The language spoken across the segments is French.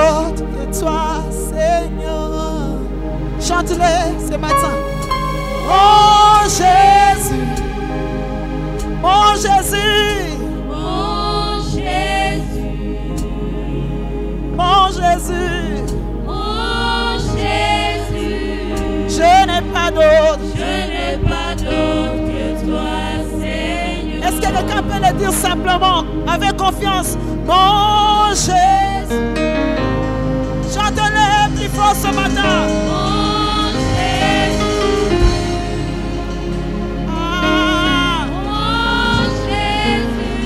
d'autre que toi, Seigneur. Chante-le ce matin. Oh Jésus, mon Jésus, Mon Jésus, mon Jésus, mon Jésus, je n'ai pas d'autre. je n'ai pas d'autre que toi, Seigneur. Est-ce que quelqu'un peut le dire simplement, avec confiance? Mon Jésus. Chante-le plus fort ce matin. Mon Jésus, Ah, mon Jésus,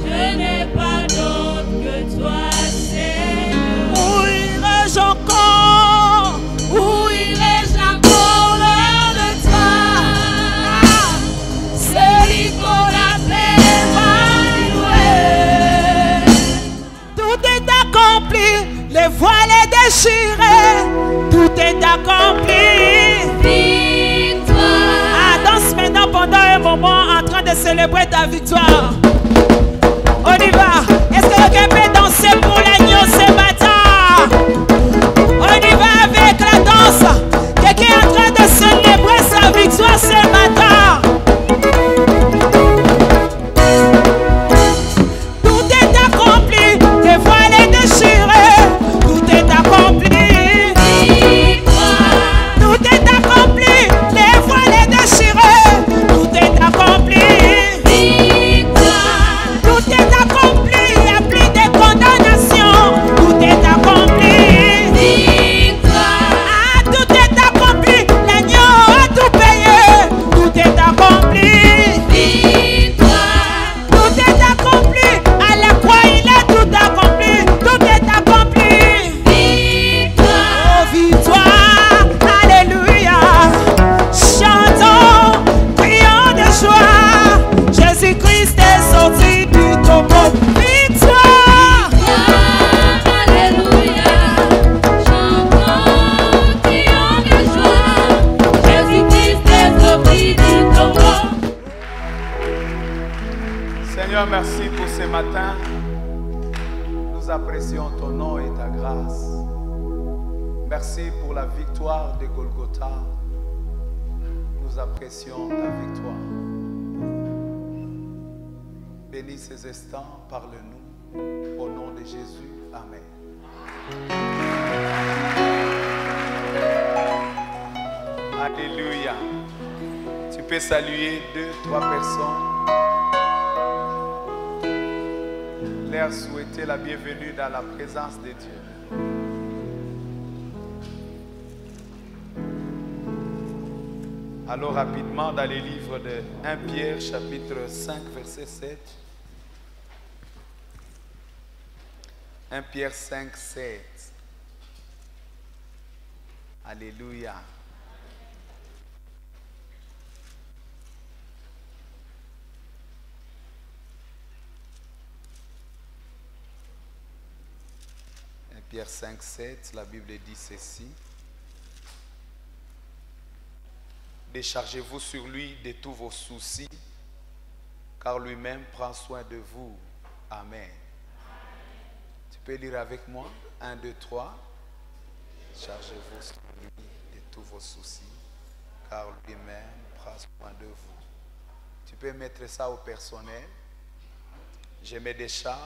je n'ai pas d'autre que toi, Seigneur. où irai-je encore? Où irai-je encore loin de toi? Ah, celui qu'on appelle Emmanuel. Tout est accompli, les voiles déchirées, tout est accompli. Victoire, Ah, danse maintenant pendant un moment en train de célébrer ta victoire. On y va. Est-ce que quelqu'un peut danser pour l'agneau ce matin? On y va avec la danse. Quelqu'un est en train de célébrer sa victoire ce matin. Tout est accompli, les voiles déchirées, tout est accompli. victoire, Tout est accompli, les voiles déchirées, tout est accompli. victoire, Tout est accompli, il n'y a plus de condamnation. Tout est accompli. victoire, Ah, tout est accompli, l'agneau a tout payé. Tout est accompli. victoire, Tout est accompli, à la croix il a tout accompli. Tout est accompli. victoire. Oh, victoire, alléluia. Chantons, crions de joie. Jésus-Christ est sorti du tombeau. Victoire. Alléluia, chantons, crions de joie. Jésus-Christ est sorti du tombeau. Seigneur, merci pour ce matin. Nous apprécions ton nom et ta grâce. Merci pour la victoire de Golgotha. Nous apprécions ta victoire. Bénis ces instants, parle-nous. Au nom de Jésus, Amen. Alléluia. Tu peux saluer 2-3 personnes. Leur souhaiter la bienvenue dans la présence de Dieu. Alors rapidement dans les livres de 1 Pierre chapitre 5 verset 7. 1 Pierre 5, 7. Alléluia. Pierre 5, 7, la Bible dit ceci. Déchargez-vous sur lui de tous vos soucis, car lui-même prend soin de vous. Amen. Tu peux lire avec moi? 1, 2, 3. Chargez-vous sur lui de tous vos soucis, car lui-même prend soin de vous. Tu peux mettre ça au personnel. Je me décharge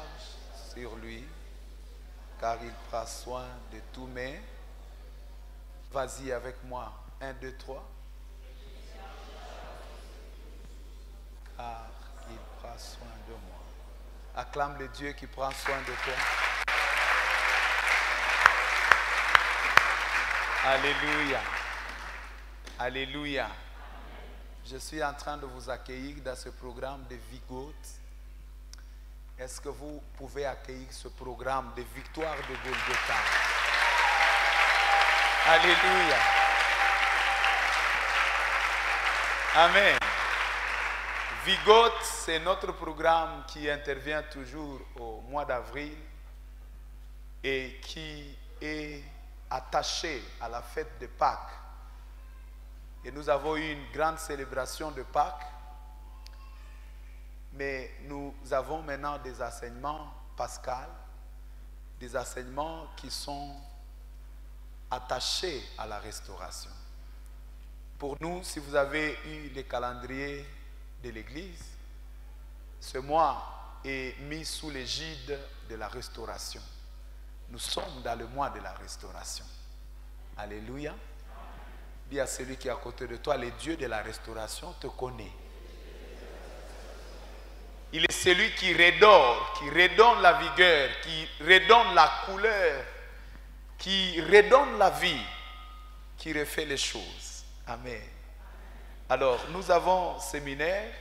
sur lui, car il prend soin de tous mes. Vas-y avec moi. 1, 2, 3. Car il prend soin de moi. Acclame le Dieu qui prend soin de toi. Alléluia. Alléluia. Je suis en train de vous accueillir dans ce programme de Vigote. Est-ce que vous pouvez accueillir ce programme de victoire de Golgotha? Alléluia. Amen. Vigote, c'est notre programme qui intervient toujours au mois d'avril et qui est attaché à la fête de Pâques. Et nous avons eu une grande célébration de Pâques. Mais nous avons maintenant des enseignements pascals des enseignements qui sont attachés à la restauration. Pour nous, si vous avez eu les calendriers de l'Église, ce mois est mis sous l'égide de la restauration. Nous sommes dans le mois de la restauration. Alléluia. Dis à celui qui est à côté de toi, le Dieu de la restauration te connaît. Il est celui qui redonne la vigueur, qui redonne la couleur, qui redonne la vie, qui refait les choses. Amen. Alors, nous avons un séminaire,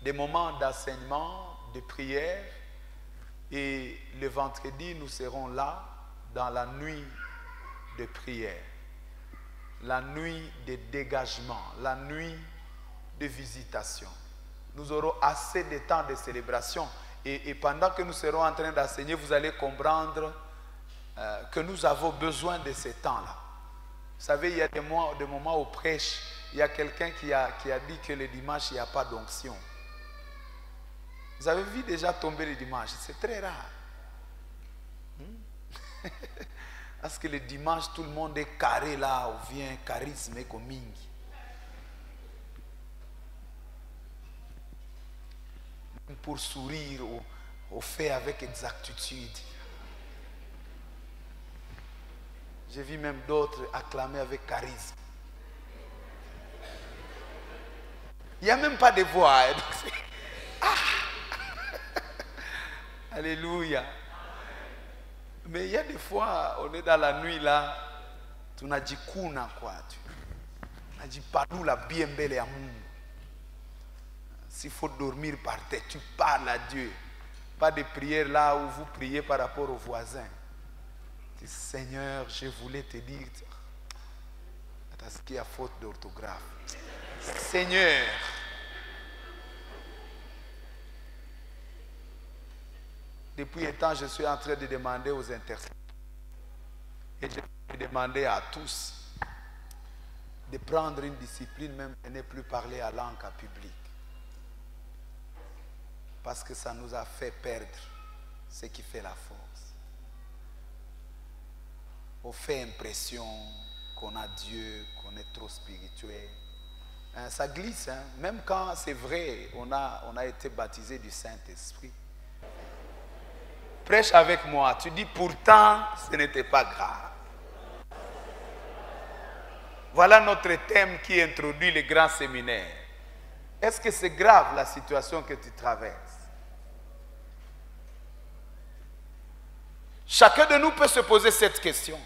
des moments d'enseignement, de prière, et le vendredi, nous serons là dans la nuit de prière, la nuit de dégagement, la nuit de visitation. Nous aurons assez de temps de célébration et pendant que nous serons en train d'enseigner, vous allez comprendre que nous avons besoin de ce temps-là. Vous savez, il y a des moments où prêche, il y a quelqu'un qui a dit que le dimanche, il n'y a pas d'onction. Vous avez vu déjà tomber le dimanche, c'est très rare. Parce que le dimanche, tout le monde est carré là, ou vient charisme et comingi. Pour sourire ou faire avec exactitude. J'ai vu même d'autres acclamer avec charisme. Il n'y a même pas de voix. Ah! Alléluia. Mais il y a des fois, on est dans la nuit là, tu n'as dit kuna quoi. Tu n'as dit pas nous la bien belle amour. S'il faut dormir par terre, tu parles à Dieu. Pas de prière là où vous priez par rapport aux voisins. Tu dis, Seigneur, je voulais te dire. Parce qu'il y a faute d'orthographe. Seigneur. Depuis un temps, je suis en train de demander aux intercesseurs. Et je vais demander à tous de prendre une discipline même et ne plus parler à langue en public. Parce que ça nous a fait perdre ce qui fait la force. On fait impression qu'on a Dieu, qu'on est trop spirituel. Hein, ça glisse, hein? Même quand c'est vrai, on a été baptisé du Saint-Esprit. Prêche avec moi, tu dis pourtant ce n'était pas grave. Voilà notre thème qui introduit le grand séminaire. Est-ce que c'est grave la situation que tu traverses? Chacun de nous peut se poser cette question.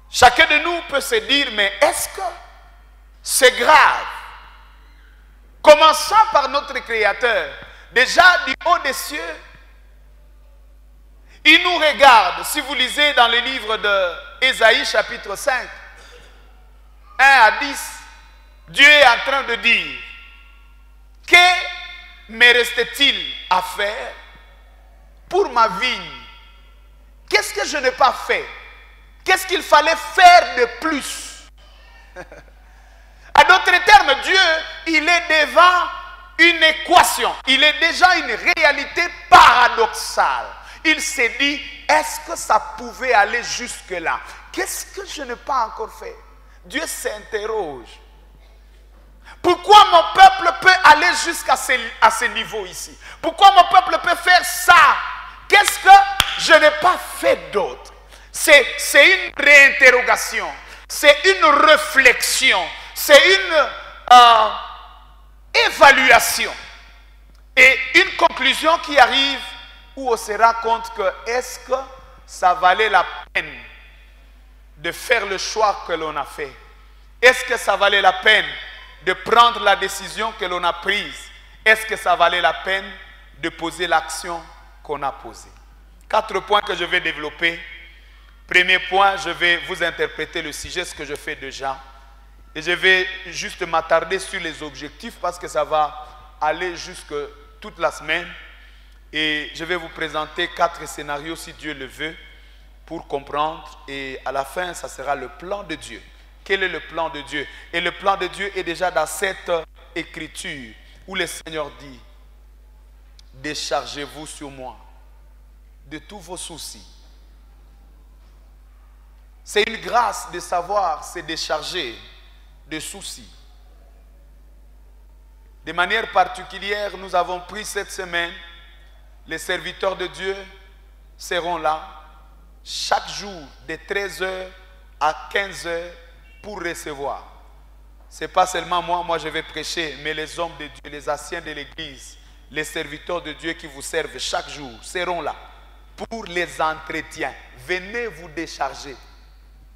Chacun de nous peut se dire, mais est-ce que c'est grave? Commençons par notre Créateur. Déjà du haut des cieux, il nous regarde. Si vous lisez dans le livre d'Ésaïe chapitre 5, 1 à 10, Dieu est en train de dire, que me reste-t-il à faire pour ma vigne? Qu'est-ce que je n'ai pas fait? Qu'est-ce qu'il fallait faire de plus? À d'autres termes, Dieu, il est devant une équation. Il est déjà une réalité paradoxale. Il s'est dit, est-ce que ça pouvait aller jusque-là? Qu'est-ce que je n'ai pas encore fait? Dieu s'interroge. Pourquoi mon peuple peut aller jusqu'à ce niveau ici? Pourquoi mon peuple peut faire ça? Qu'est-ce que je n'ai pas fait d'autre? C'est une réinterrogation. C'est une réflexion. C'est une évaluation. Et une conclusion qui arrive où on se rend compte que est-ce que ça valait la peine de faire le choix que l'on a fait? Est-ce que ça valait la peine de prendre la décision que l'on a prise? Est-ce que ça valait la peine de poser l'action qu'on a posée? 4 points que je vais développer. Premier point, je vais vous interpréter le sujet, ce que je fais déjà. Et je vais juste m'attarder sur les objectifs parce que ça va aller jusque toute la semaine. Et je vais vous présenter 4 scénarios si Dieu le veut pour comprendre. Et à la fin, ça sera le plan de Dieu. Quel est le plan de Dieu? Et le plan de Dieu est déjà dans cette écriture où le Seigneur dit, déchargez-vous sur moi de tous vos soucis. C'est une grâce de savoir se décharger de soucis. De manière particulière, nous avons pris cette semaine, les serviteurs de Dieu seront là chaque jour de 13h à 15h pour recevoir. Ce n'est pas seulement moi je vais prêcher, mais les hommes de Dieu, les anciens de l'église, les serviteurs de Dieu qui vous servent chaque jour seront là pour les entretiens. Venez vous décharger.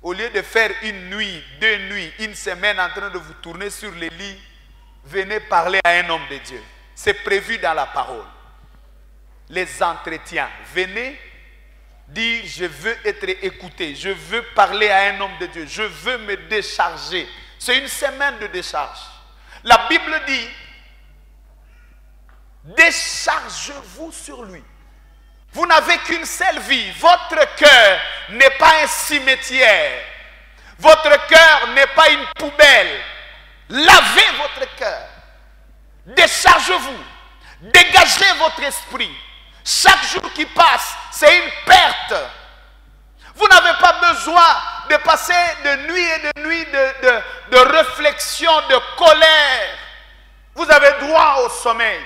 Au lieu de faire une nuit, 2 nuits, une semaine en train de vous tourner sur les lits, venez parler à un homme de Dieu. C'est prévu dans la parole. Les entretiens. Venez dire, je veux être écouté, je veux parler à un homme de Dieu, je veux me décharger. C'est une semaine de décharge. La Bible dit, déchargez-vous sur lui. Vous n'avez qu'une seule vie. Votre cœur n'est pas un cimetière. Votre cœur n'est pas une poubelle. Lavez votre cœur. Déchargez-vous. Dégagez votre esprit. Chaque jour qui passe, c'est une perte. Vous n'avez pas besoin de passer de nuit et de nuit de réflexion, de colère. Vous avez droit au sommeil.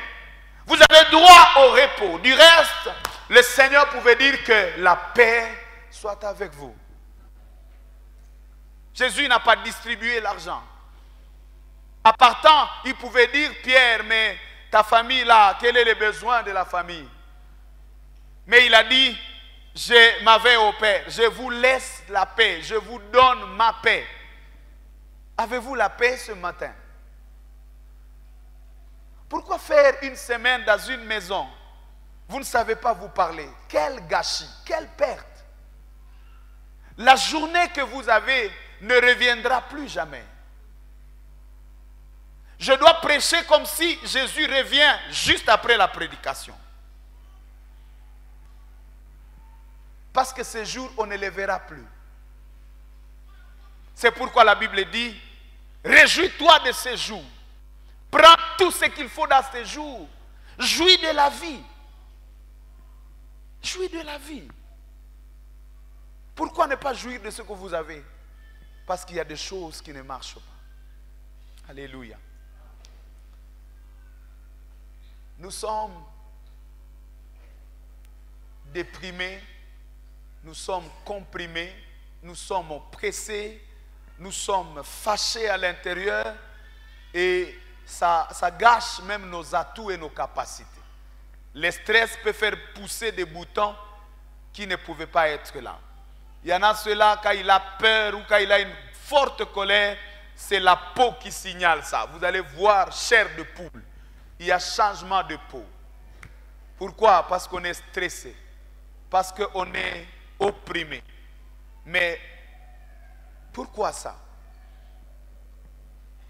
Vous avez droit au repos. Du reste, le Seigneur pouvait dire que la paix soit avec vous. Jésus n'a pas distribué l'argent. En partant, il pouvait dire, Pierre, mais ta famille là, quel est le besoin de la famille? Mais il a dit, je m'en vais au Père, je vous laisse la paix, je vous donne ma paix. Avez-vous la paix ce matin? Pourquoi faire une semaine dans une maison? Vous ne savez pas vous parler. Quel gâchis, quelle perte. La journée que vous avez ne reviendra plus jamais. Je dois prêcher comme si Jésus revient juste après la prédication. Parce que ce jour, on ne les verra plus. C'est pourquoi la Bible dit, réjouis-toi de ces jours. Prends tout ce qu'il faut dans ces jours. Jouis de la vie. Jouis de la vie. Pourquoi ne pas jouir de ce que vous avez? Parce qu'il y a des choses qui ne marchent pas. Alléluia. Nous sommes déprimés, nous sommes comprimés, nous sommes oppressés, nous sommes fâchés à l'intérieur et ça gâche même nos atouts et nos capacités. Le stress peut faire pousser des boutons qui ne pouvaient pas être là. Il y en a ceux-là, quand il a peur ou quand il a une forte colère, c'est la peau qui signale ça. Vous allez voir chair de poule. Il y a changement de peau. Pourquoi? Parce qu'on est stressé. Parce qu'on est opprimé. Mais pourquoi ça?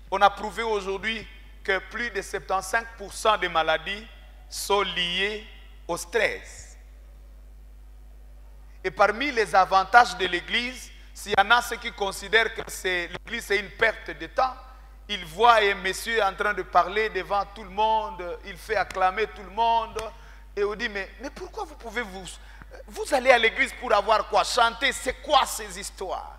On a prouvé aujourd'hui que plus de 75% des maladies sont liées au stress. Et parmi les avantages de l'Église, s'il y en a ceux qui considèrent que l'Église c'est une perte de temps, ils voient un monsieur en train de parler devant tout le monde, il fait acclamer tout le monde, et on dit, mais pourquoi vous pouvez vous allez à l'église pour avoir quoi? Chanter, c'est quoi ces histoires?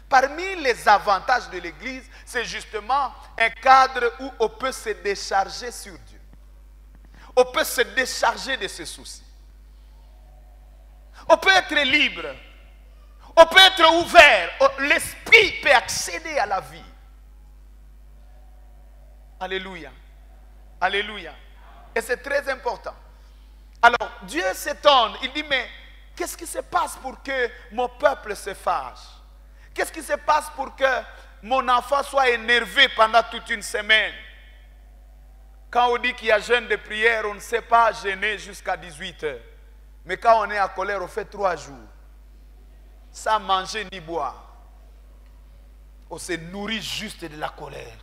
Parmi les avantages de l'église, c'est justement un cadre où on peut se décharger sur Dieu. On peut se décharger de ses soucis. On peut être libre. On peut être ouvert. L'esprit peut accéder à la vie. Alléluia. Alléluia. Et c'est très important. Alors, Dieu s'étonne. Il dit, mais qu'est-ce qui se passe pour que mon peuple se fâche? Qu'est-ce qui se passe pour que mon enfant soit énervé pendant toute une semaine? Quand on dit qu'il y a jeûne de prière, on ne sait pas jeûner jusqu'à 18 heures. Mais quand on est en colère, on fait 3 jours. Sans manger ni boire. On se nourrit juste de la colère.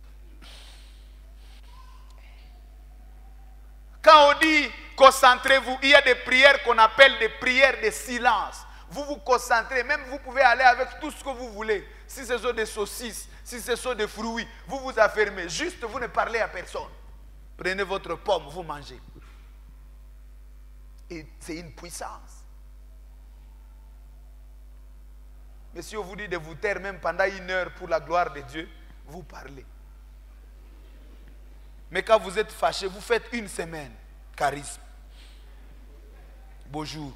Quand on dit concentrez-vous, il y a des prières qu'on appelle des prières de silence. Vous vous concentrez, même vous pouvez aller avec tout ce que vous voulez. Si ce sont des saucisses, si ce sont des fruits, vous vous affermez. Juste, vous ne parlez à personne. Prenez votre pomme, vous mangez. Et c'est une puissance. Mais si on vous dit de vous taire même pendant 1 heure pour la gloire de Dieu, vous parlez. Mais quand vous êtes fâché, vous faites 1 semaine. Charisme. Bonjour.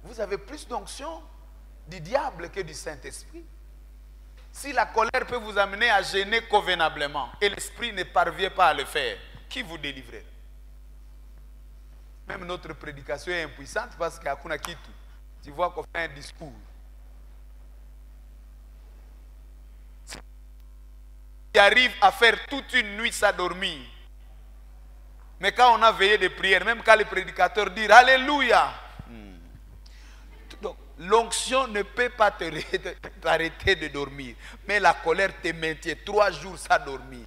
Vous avez plus d'onction du diable que du Saint-Esprit. Si la colère peut vous amener à gêner convenablement et l'esprit ne parvient pas à le faire, qui vous délivrera? Même notre prédication est impuissante parce qu'à Kunakitu, tu vois qu'on fait un discours. Qui arrive à faire toute une nuit sans dormir. Mais quand on a veillé de prière, même quand les prédicateurs disent Alléluia, donc l'onction ne peut pas t'arrêter de dormir. Mais la colère te maintient 3 jours sans dormir.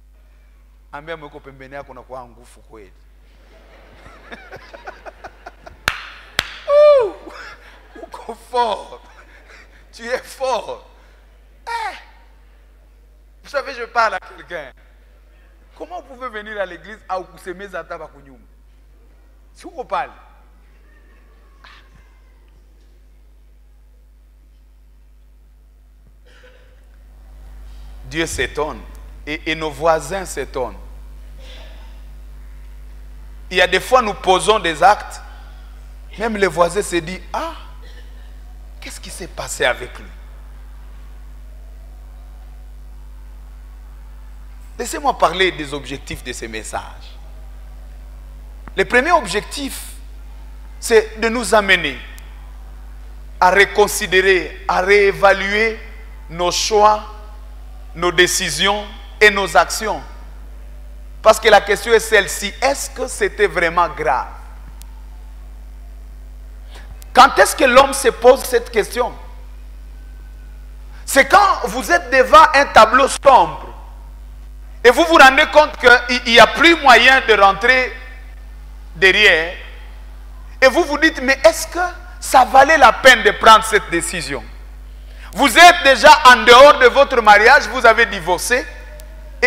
Fort. Tu es fort. Vous savez, je parle à quelqu'un. Comment vous pouvez venir à l'église à Ouseme Zata Bakunyum? Si vous parlez. Dieu s'étonne et nos voisins s'étonnent. Il y a des fois nous posons des actes, même les voisins se disent, ah, qu'est-ce qui s'est passé avec lui? Laissez-moi parler des objectifs de ces messages. Le premier objectif, c'est de nous amener à reconsidérer, à réévaluer nos choix, nos décisions et nos actions. Parce que la question est celle-ci, est-ce que c'était vraiment grave? Quand est-ce que l'homme se pose cette question? C'est quand vous êtes devant un tableau sombre et vous vous rendez compte qu'il n'y a plus moyen de rentrer derrière et vous vous dites, mais est-ce que ça valait la peine de prendre cette décision? Vous êtes déjà en dehors de votre mariage, vous avez divorcé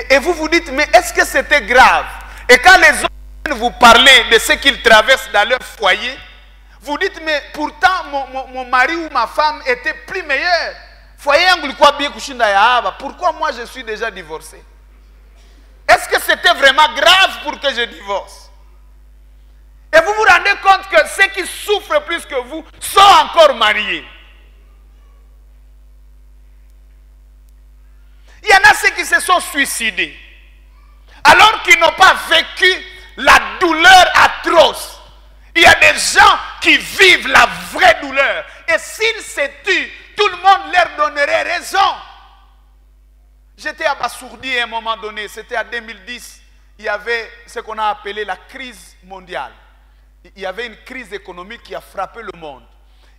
et vous vous dites, mais est-ce que c'était grave? Et quand les hommes viennent vous parler de ce qu'ils traversent dans leur foyer, vous dites, mais pourtant mon mari ou ma femme était plus meilleur. Pourquoi moi je suis déjà divorcé? Est-ce que c'était vraiment grave pour que je divorce? Et vous vous rendez compte que ceux qui souffrent plus que vous sont encore mariés. Il y en a ceux qui se sont suicidés alors qu'ils n'ont pas vécu la douleur atroce. Il y a des gens qui vivent la vraie douleur. Et s'ils se tuent, tout le monde leur donnerait raison. J'étais abasourdi à un moment donné, c'était en 2010. Il y avait ce qu'on a appelé la crise mondiale. Il y avait une crise économique qui a frappé le monde.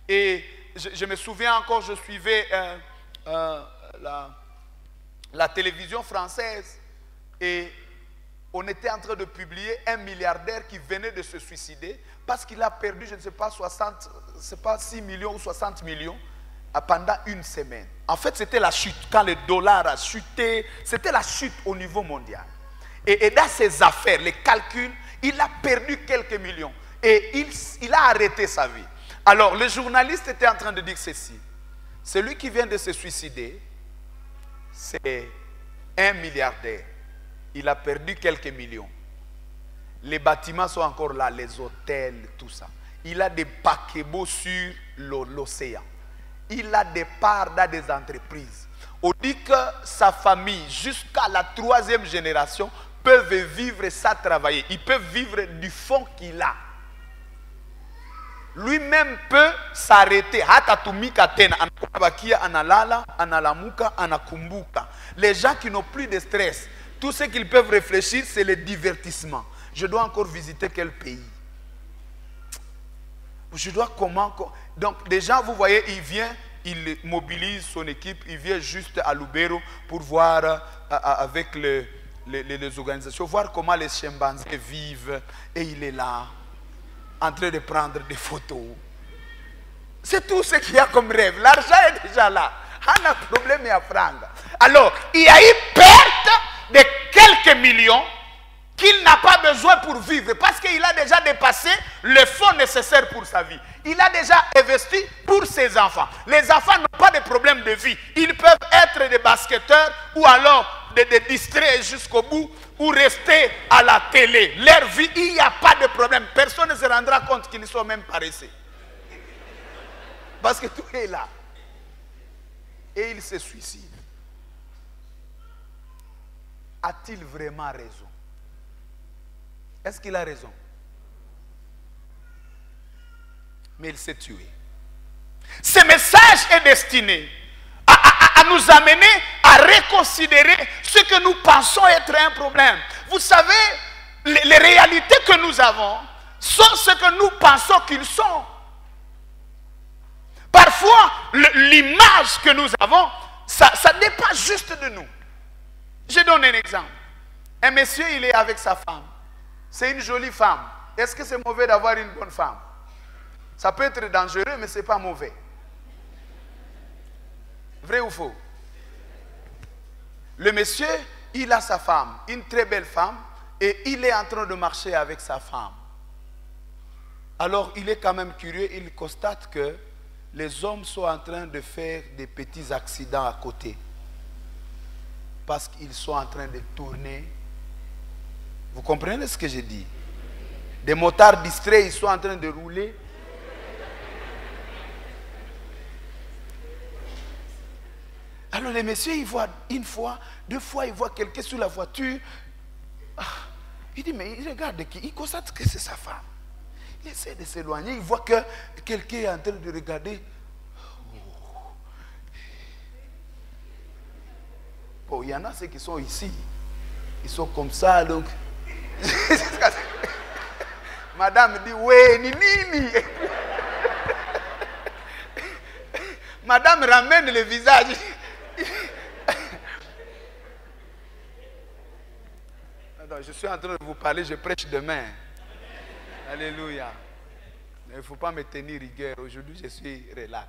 Et je me souviens encore, je suivais la télévision française et on était en train de publier un milliardaire qui venait de se suicider parce qu'il a perdu, je ne sais pas, 6 millions ou 60 millions pendant une semaine. En fait, c'était la chute. Quand le dollar a chuté, c'était la chute au niveau mondial. Et dans ses affaires, les calculs, il a perdu quelques millions. Et il a arrêté sa vie. Alors, le journaliste était en train de dire ceci. Celui qui vient de se suicider, c'est un milliardaire. Il a perdu quelques millions. Les bâtiments sont encore là, les hôtels, tout ça. Il a des paquebots sur l'océan. Il a des parts dans des entreprises. On dit que sa famille, jusqu'à la 3e génération, peuvent vivre sans travailler. Ils peuvent vivre du fonds qu'il a. Lui-même peut s'arrêter. Les gens qui n'ont plus de stress, tout ce qu'ils peuvent réfléchir, c'est le divertissement. Je dois encore visiter quel pays? Je dois comment? Donc déjà, vous voyez, il vient, il mobilise son équipe, il vient juste à Lubero pour voir avec les organisations, voir comment les chimpanzés vivent. Et il est là, en train de prendre des photos. C'est tout ce qu'il y a comme rêve. L'argent est déjà là. On a un problème à prendre. Alors, il y a eu perte de quelques millions qu'il n'a pas besoin pour vivre, parce qu'il a déjà dépassé le fonds nécessaire pour sa vie. Il a déjà investi pour ses enfants. Les enfants n'ont pas de problème de vie. Ils peuvent être des basketteurs ou alors des distraits jusqu'au bout ou rester à la télé. Leur vie, il n'y a pas de problème. Personne ne se rendra compte qu'ils sont même paresseux. Parce que tout est là. Et il se suicide. A-t-il vraiment raison? Est-ce qu'il a raison? Mais il s'est tué. Ce message est destiné à nous amener à reconsidérer ce que nous pensons être un problème. Vous savez, les réalités que nous avons sont ce que nous pensons qu'ils sont. Parfois, l'image que nous avons, ça dépasse juste de nous. Je donne un exemple. Un monsieur, il est avec sa femme. C'est une jolie femme. Est-ce que c'est mauvais d'avoir une bonne femme? Ça peut être dangereux, mais ce n'est pas mauvais. Vrai ou faux? Le monsieur, il a sa femme, une très belle femme, et il est en train de marcher avec sa femme. Alors, il est quand même curieux, il constate que les hommes sont en train de faire des petits accidents à côté. Parce qu'ils sont en train de tourner. Vous comprenez ce que je dis? Des motards distraits, ils sont en train de rouler. Alors les messieurs, ils voient une fois, deux fois, ils voient quelqu'un sur la voiture. Il dit, mais il regarde qui? Il constate que c'est sa femme. Il essaie de s'éloigner, il voit que quelqu'un est en train de regarder. Bon, il y en a ceux qui sont ici. Ils sont comme ça, donc. Madame dit, oui, nini. Madame ramène le visage. Alors, je suis en train de vous parler, je prêche demain. Alléluia. Il ne faut pas me tenir rigueur. Aujourd'hui, je suis relax.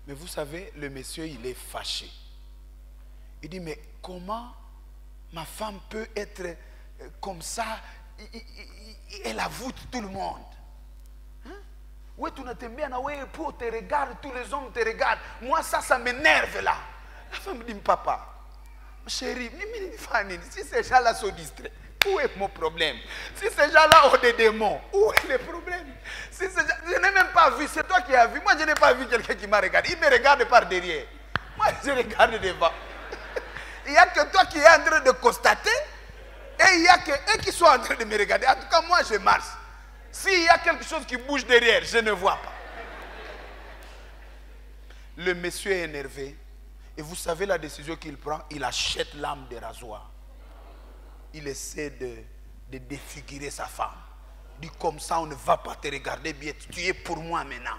Mais vous savez, le monsieur, il est fâché. Il dit, mais comment ma femme peut être comme ça? Elle avoue tout le monde. Hein? Oui, tu ne t'aimes bien, oui, pour te regarder, tous les hommes te regardent. Moi, ça m'énerve là. La femme me dit, papa, chérie, si ces gens-là sont distraits, où est mon problème? Si ces gens-là ont des démons, où est le problème? Si je n'ai même pas vu, c'est toi qui as vu. Moi, je n'ai pas vu quelqu'un qui m'a regardé. Il me regarde par derrière. Moi, je regarde devant. Il n'y a que toi qui es en train de constater et il n'y a que eux qui sont en train de me regarder. En tout cas, moi, je marche. S'il y a quelque chose qui bouge derrière, je ne vois pas. Le monsieur est énervé. Et vous savez la décision qu'il prend? Il achète l'âme de rasoir. Il essaie de défigurer sa femme. Il dit, comme ça, on ne va pas te regarder bien. Tu es pour moi maintenant.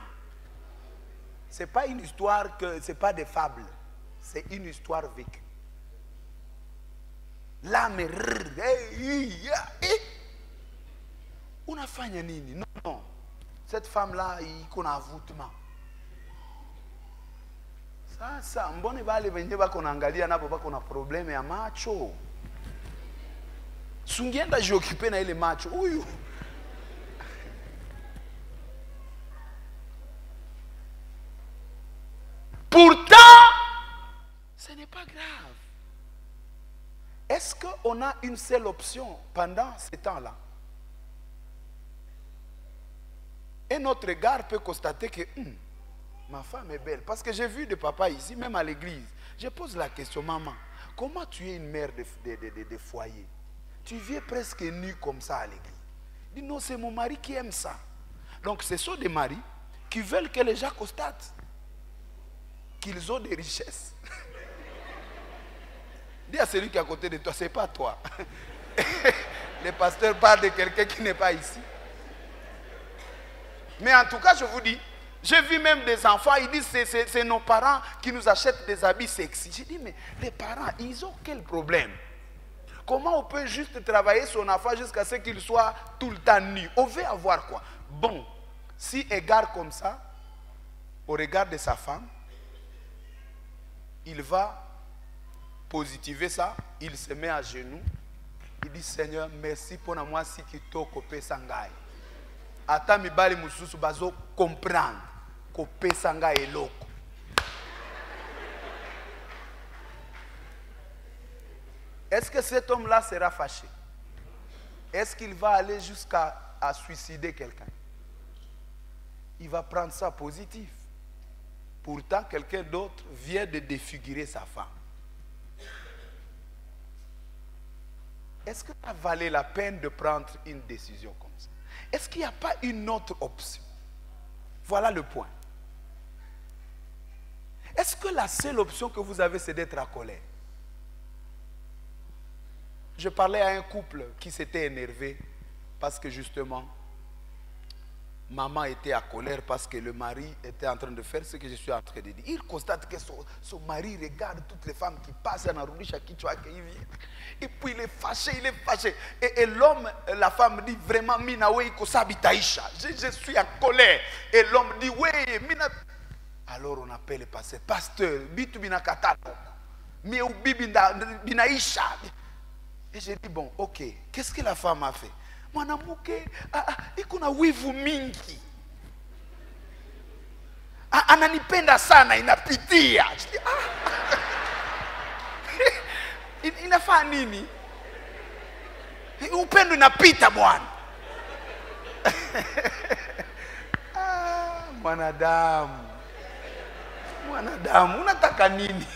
Ce n'est pas une histoire, ce n'est pas des fables. C'est une histoire vécue. L'âme unafanya nini? Non. Cette femme-là, il connaît avoutement. Sasa, mbone vale venye bako naangalia napo bako na probleme ya macho. Sungienda jiokipe na ile macho. Huyu. Pourtant, ce n'est pas grave. Est-ce qu'on a une seule option pendant ce temps-là? Et notre regard peut constater que ma femme est belle. Parce que j'ai vu des papas ici, même à l'église. Je pose la question, maman, comment tu es une mère de foyer? Tu viens presque nue comme ça à l'église. Il dit, non, c'est mon mari qui aime ça. Donc ce sont des maris qui veulent que les gens constatent qu'ils ont des richesses. Dis à celui qui est à côté de toi, ce n'est pas toi. Le pasteur parle de quelqu'un qui n'est pas ici. Mais en tout cas, je vous dis, j'ai vu même des enfants, ils disent c'est nos parents qui nous achètent des habits sexy. J'ai dit, mais les parents, ils ont quel problème? Comment on peut juste travailler son enfant jusqu'à ce qu'il soit tout le temps nu? On veut avoir quoi? Bon, si égard comme ça, au regard de sa femme, il va positiver ça, il se met à genoux. Il dit, Seigneur, merci pour moi si kito kopé sangai. Ata mibali mususu bazo comprendre kopé sangai eloko. Est-ce que cet homme-là sera fâché? Est-ce qu'il va aller jusqu'à suicider quelqu'un? Il va prendre ça positif. Pourtant, quelqu'un d'autre vient de défigurer sa femme. Est-ce que ça valait la peine de prendre une décision comme ça? Est-ce qu'il n'y a pas une autre option? Voilà le point. Est-ce que la seule option que vous avez, c'est d'être à colère? Je parlais à un couple qui s'était énervé parce que justement, maman était à colère parce que le mari était en train de faire ce que je suis en train de dire. Il constate que son mari regarde toutes les femmes qui passent dans Rudisha Kichwa. Et puis il est fâché, il est fâché. Et l'homme, la femme dit vraiment, Minawe Ikosabitaisha. Je suis en colère. Et l'homme dit, oui, Mina. Alors on appelle le pasteur, pasteur, Bitu Binakata. Mieu Binaisha. Et j'ai dit, bon, ok, qu'est-ce que la femme a fait? Mwanamuke, ikuna wivu mingi. Ananipenda sana, inapitia. Inafaa nini? Upendo inapita bwana. Mwanadamu. Mwanadamu, unataka nini?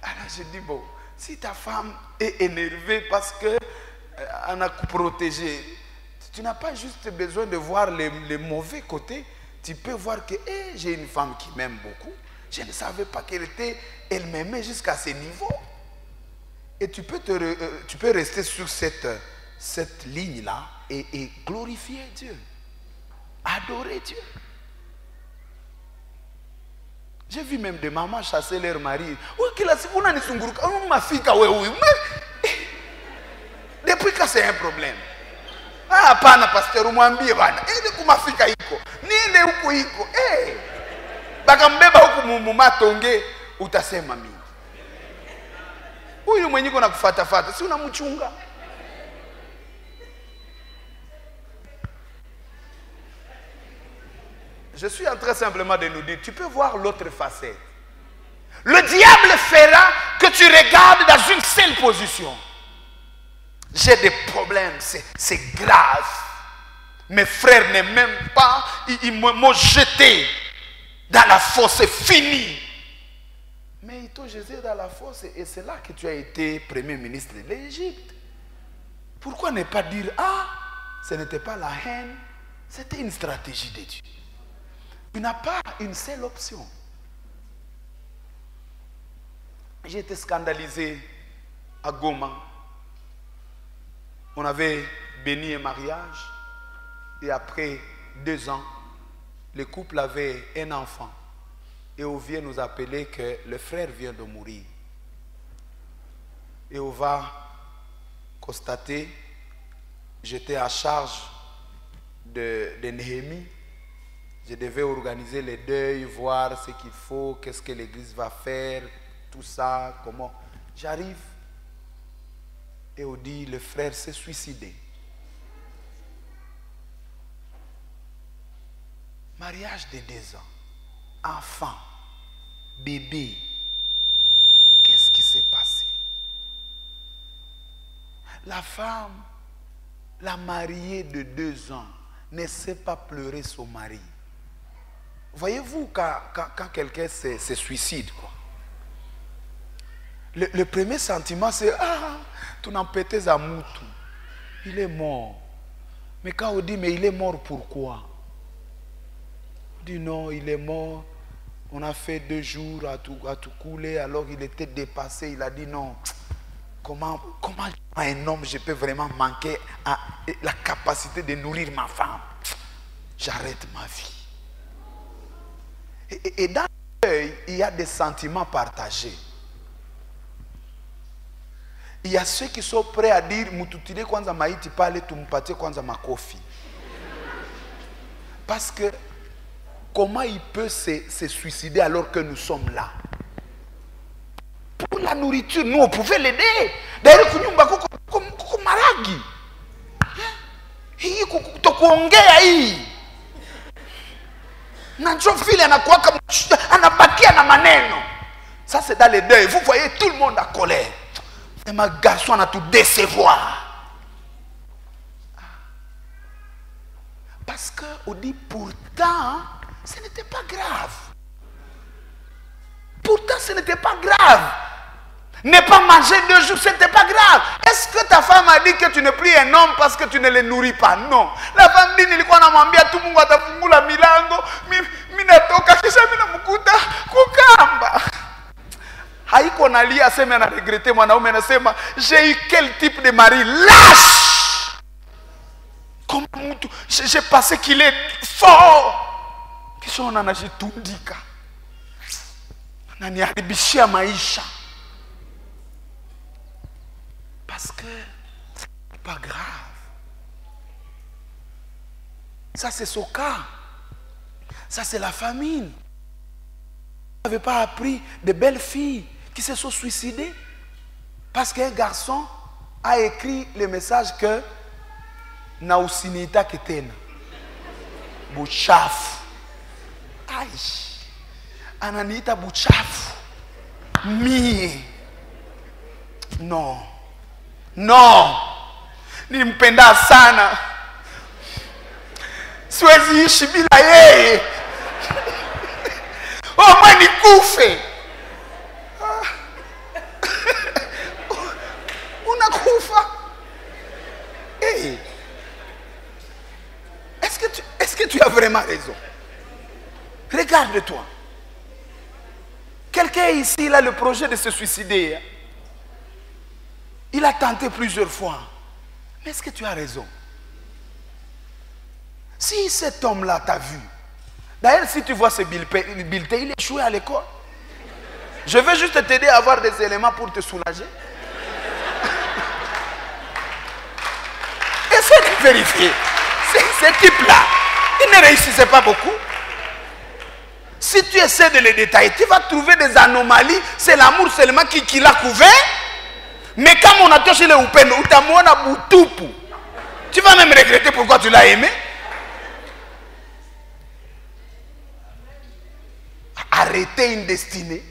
Alors j'ai dit, bon, si ta femme est énervée parce que on a protégé, tu n'as pas juste besoin de voir les mauvais côtés. Tu peux voir que j'ai une femme qui m'aime beaucoup. Je ne savais pas elle m'aimait jusqu'à ce niveau. Et tu peux rester sur cette ligne-là et glorifier Dieu. Adorer Dieu. J'ai vu même des mamans chasser leur mari. Depuis que c'est un problème. Ah, pana pasteur umwambie bana. Kumafika iko. Niende huko iko. Bakambeba huko mumatonge utasema mingi. Huyu mwenye kuna kufuata si unamchunga. Je suis en train simplement de nous dire, tu peux voir l'autre facette. Le diable fera que tu regardes dans une seule position. J'ai des problèmes, c'est grave. Mes frères ne m'aiment pas, ils m'ont jeté dans la fosse, c'est fini. Mais ils t'ont jeté dans la fosse et c'est là que tu as été premier ministre de l'Égypte. Pourquoi ne pas dire, ce n'était pas la haine, c'était une stratégie de Dieu. Tu n'as pas une seule option. J'ai été scandalisé à Goma. On avait béni un mariage et après 2 ans, le couple avait un enfant. Et on vient nous appeler que le frère vient de mourir. Et on va constater, j'étais à charge de Néhémie. Je devais organiser les deuils, voir ce qu'il faut, qu'est-ce que l'église va faire, tout ça, comment. J'arrive et on dit, le frère s'est suicidé. Mariage de 2 ans, enfant, bébé. Qu'est-ce qui s'est passé? La femme, la mariée de 2 ans, ne sait pas pleurer son mari. Voyez-vous, quand quelqu'un se suicide, quoi. Le premier sentiment, c'est tu n'en pétais à Moutou. Il est mort. Mais quand on dit, mais il est mort pourquoi? On dit non, il est mort. On a fait 2 jours à tout couler, alors il était dépassé. Il a dit non. Comment un homme, je peux vraiment manquer à la capacité de nourrir ma femme? J'arrête ma vie. Et dans le deuil, il y a des sentiments partagés. Il y a ceux qui sont prêts à dire Mututile kwanza maiti pale tumpatie kwanza makofi. Parce que comment il peut se suicider alors que nous sommes là? pour la nourriture, nous on pouvait l'aider. D'ailleurs, kunyumba kuko maragi. Hii kuongea hii. Na njo vile anabakia na maneno. Ça c'est dans les deuils. Vous voyez tout le monde en colère. Et ma garçon a tout décevoir. Parce qu'on dit pourtant, ce n'était pas grave. Pourtant, ce n'était pas grave. Ne pas manger 2 jours, ce n'était pas grave. Est-ce que ta femme a dit que tu n'es plus un homme parce que tu ne les nourris pas? Non. La femme dit, nilikuwa namwambia tu Mungu atafungula milango, mimi natoka kisha mimi namkuta kukamba. Haiko nalia aseme ana regrete mwanaume anasema, j'ai eu quel type de mari lâche. Comme mtu, j'ai pensé qu'il est fort. Kisha anajitundika. Ananiharibishia maisha. Parce que ce n'est pas grave. Ça c'est son cas. Ça c'est la famine. Vous n'avez pas appris de belles filles qui se sont suicidées parce qu'un garçon a écrit le message que na usinita ketena buchafu. Aïe. Ananiita buchafu. Mie. Non. Non. Nimpenda sana. Siwezi ishi bila yeye. Omwe nikufe. Unakufa. Hey. Est-ce que tu as vraiment raison? Regarde-toi. Quelqu'un ici, il a le projet de se suicider. Il a tenté plusieurs fois. Mais est-ce que tu as raison? Si cet homme-là t'a vu, d'ailleurs, si tu vois ce bulletin, il est échoué à l'école. Je veux juste t'aider à avoir des éléments pour te soulager. Essaie de vérifier. Ce type-là, il ne réussissait pas beaucoup. Si tu essaies de les détailler, tu vas trouver des anomalies. C'est l'amour seulement qui l'a couvert. Mais quand on a touché le upendo, tu vas même regretter pourquoi tu l'as aimé. Arrêtez une destinée.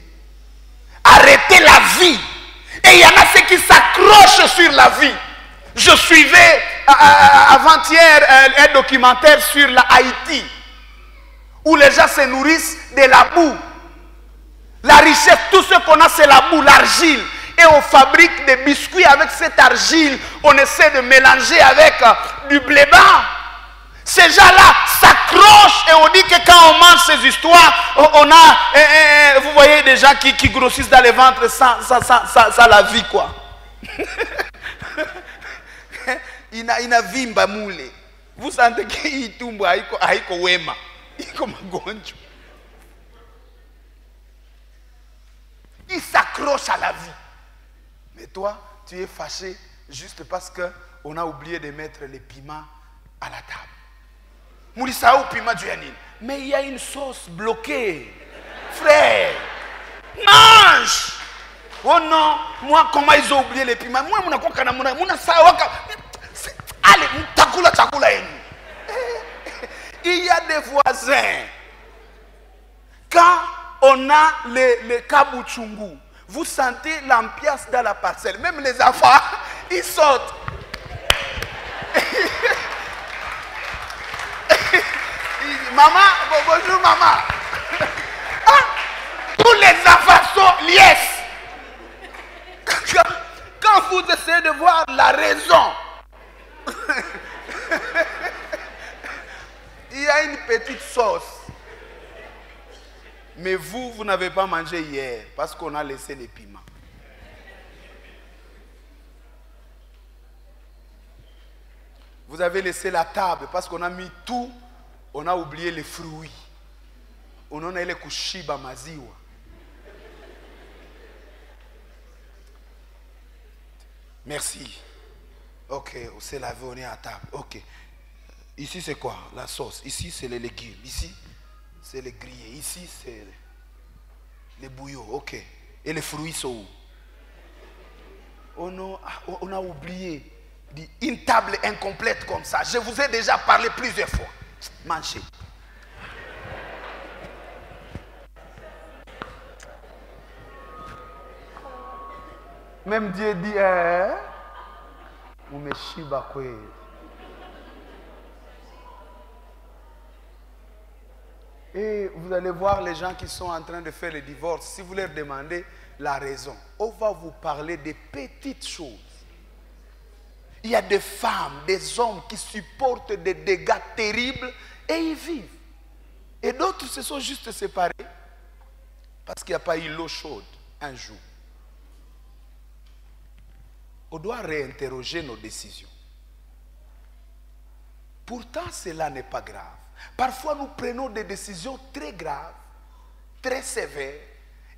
Arrêtez la vie. Et il y en a ceux qui s'accrochent sur la vie. Je suivais avant-hier un documentaire sur la Haïti, où les gens se nourrissent de la boue. La richesse, tout ce qu'on a, c'est la boue, l'argile. Et on fabrique des biscuits avec cette argile. On essaie de mélanger avec du blé blanc. Ces gens-là s'accrochent et on dit que quand on mange ces histoires, on a, vous voyez des gens qui grossissent dans le ventre sans la vie, quoi. Ina vimba mule. Vous sentez qu'il tombe haiko wema. Iko magonjwa. Il s'accroche à la vie. Mais toi, tu es fâché juste parce qu'on a oublié de mettre les piments à la table. Moulissaou piment du yanine. Mais il y a une sauce bloquée. Frère, mange. Oh non, moi comment ils ont oublié les piments? Moi, allez, il y a des voisins. Quand on a les kabuchungu, vous sentez l'ambiance dans la parcelle. Même les enfants, ils sautent. Maman, bonjour maman. Ah, tous les enfants sont liés. Quand vous essayez de voir la raison, il y a une petite sauce. Mais vous n'avez pas mangé hier parce qu'on a laissé les piments. Vous avez laissé la table parce qu'on a mis tout, on a oublié les fruits. On a les kushiba maziwa. Merci. Ok, on s'est lavé, on est à table. Ok. Ici c'est quoi? La sauce. Ici c'est les légumes. Ici c'est les grillés. Ici c'est les bouillots. Ok. Et les fruits sont où? on a oublié. Dit, une table incomplète comme ça. Je vous ai déjà parlé plusieurs fois. Mangez. Même Dieu dit, et vous allez voir les gens qui sont en train de faire le divorce. Si vous leur demandez la raison, on va vous parler des petites choses. Il y a des femmes, des hommes qui supportent des dégâts terribles et ils vivent. Et d'autres se sont juste séparés parce qu'il n'y a pas eu l'eau chaude un jour. On doit réinterroger nos décisions. Pourtant, cela n'est pas grave. Parfois, nous prenons des décisions très graves, très sévères,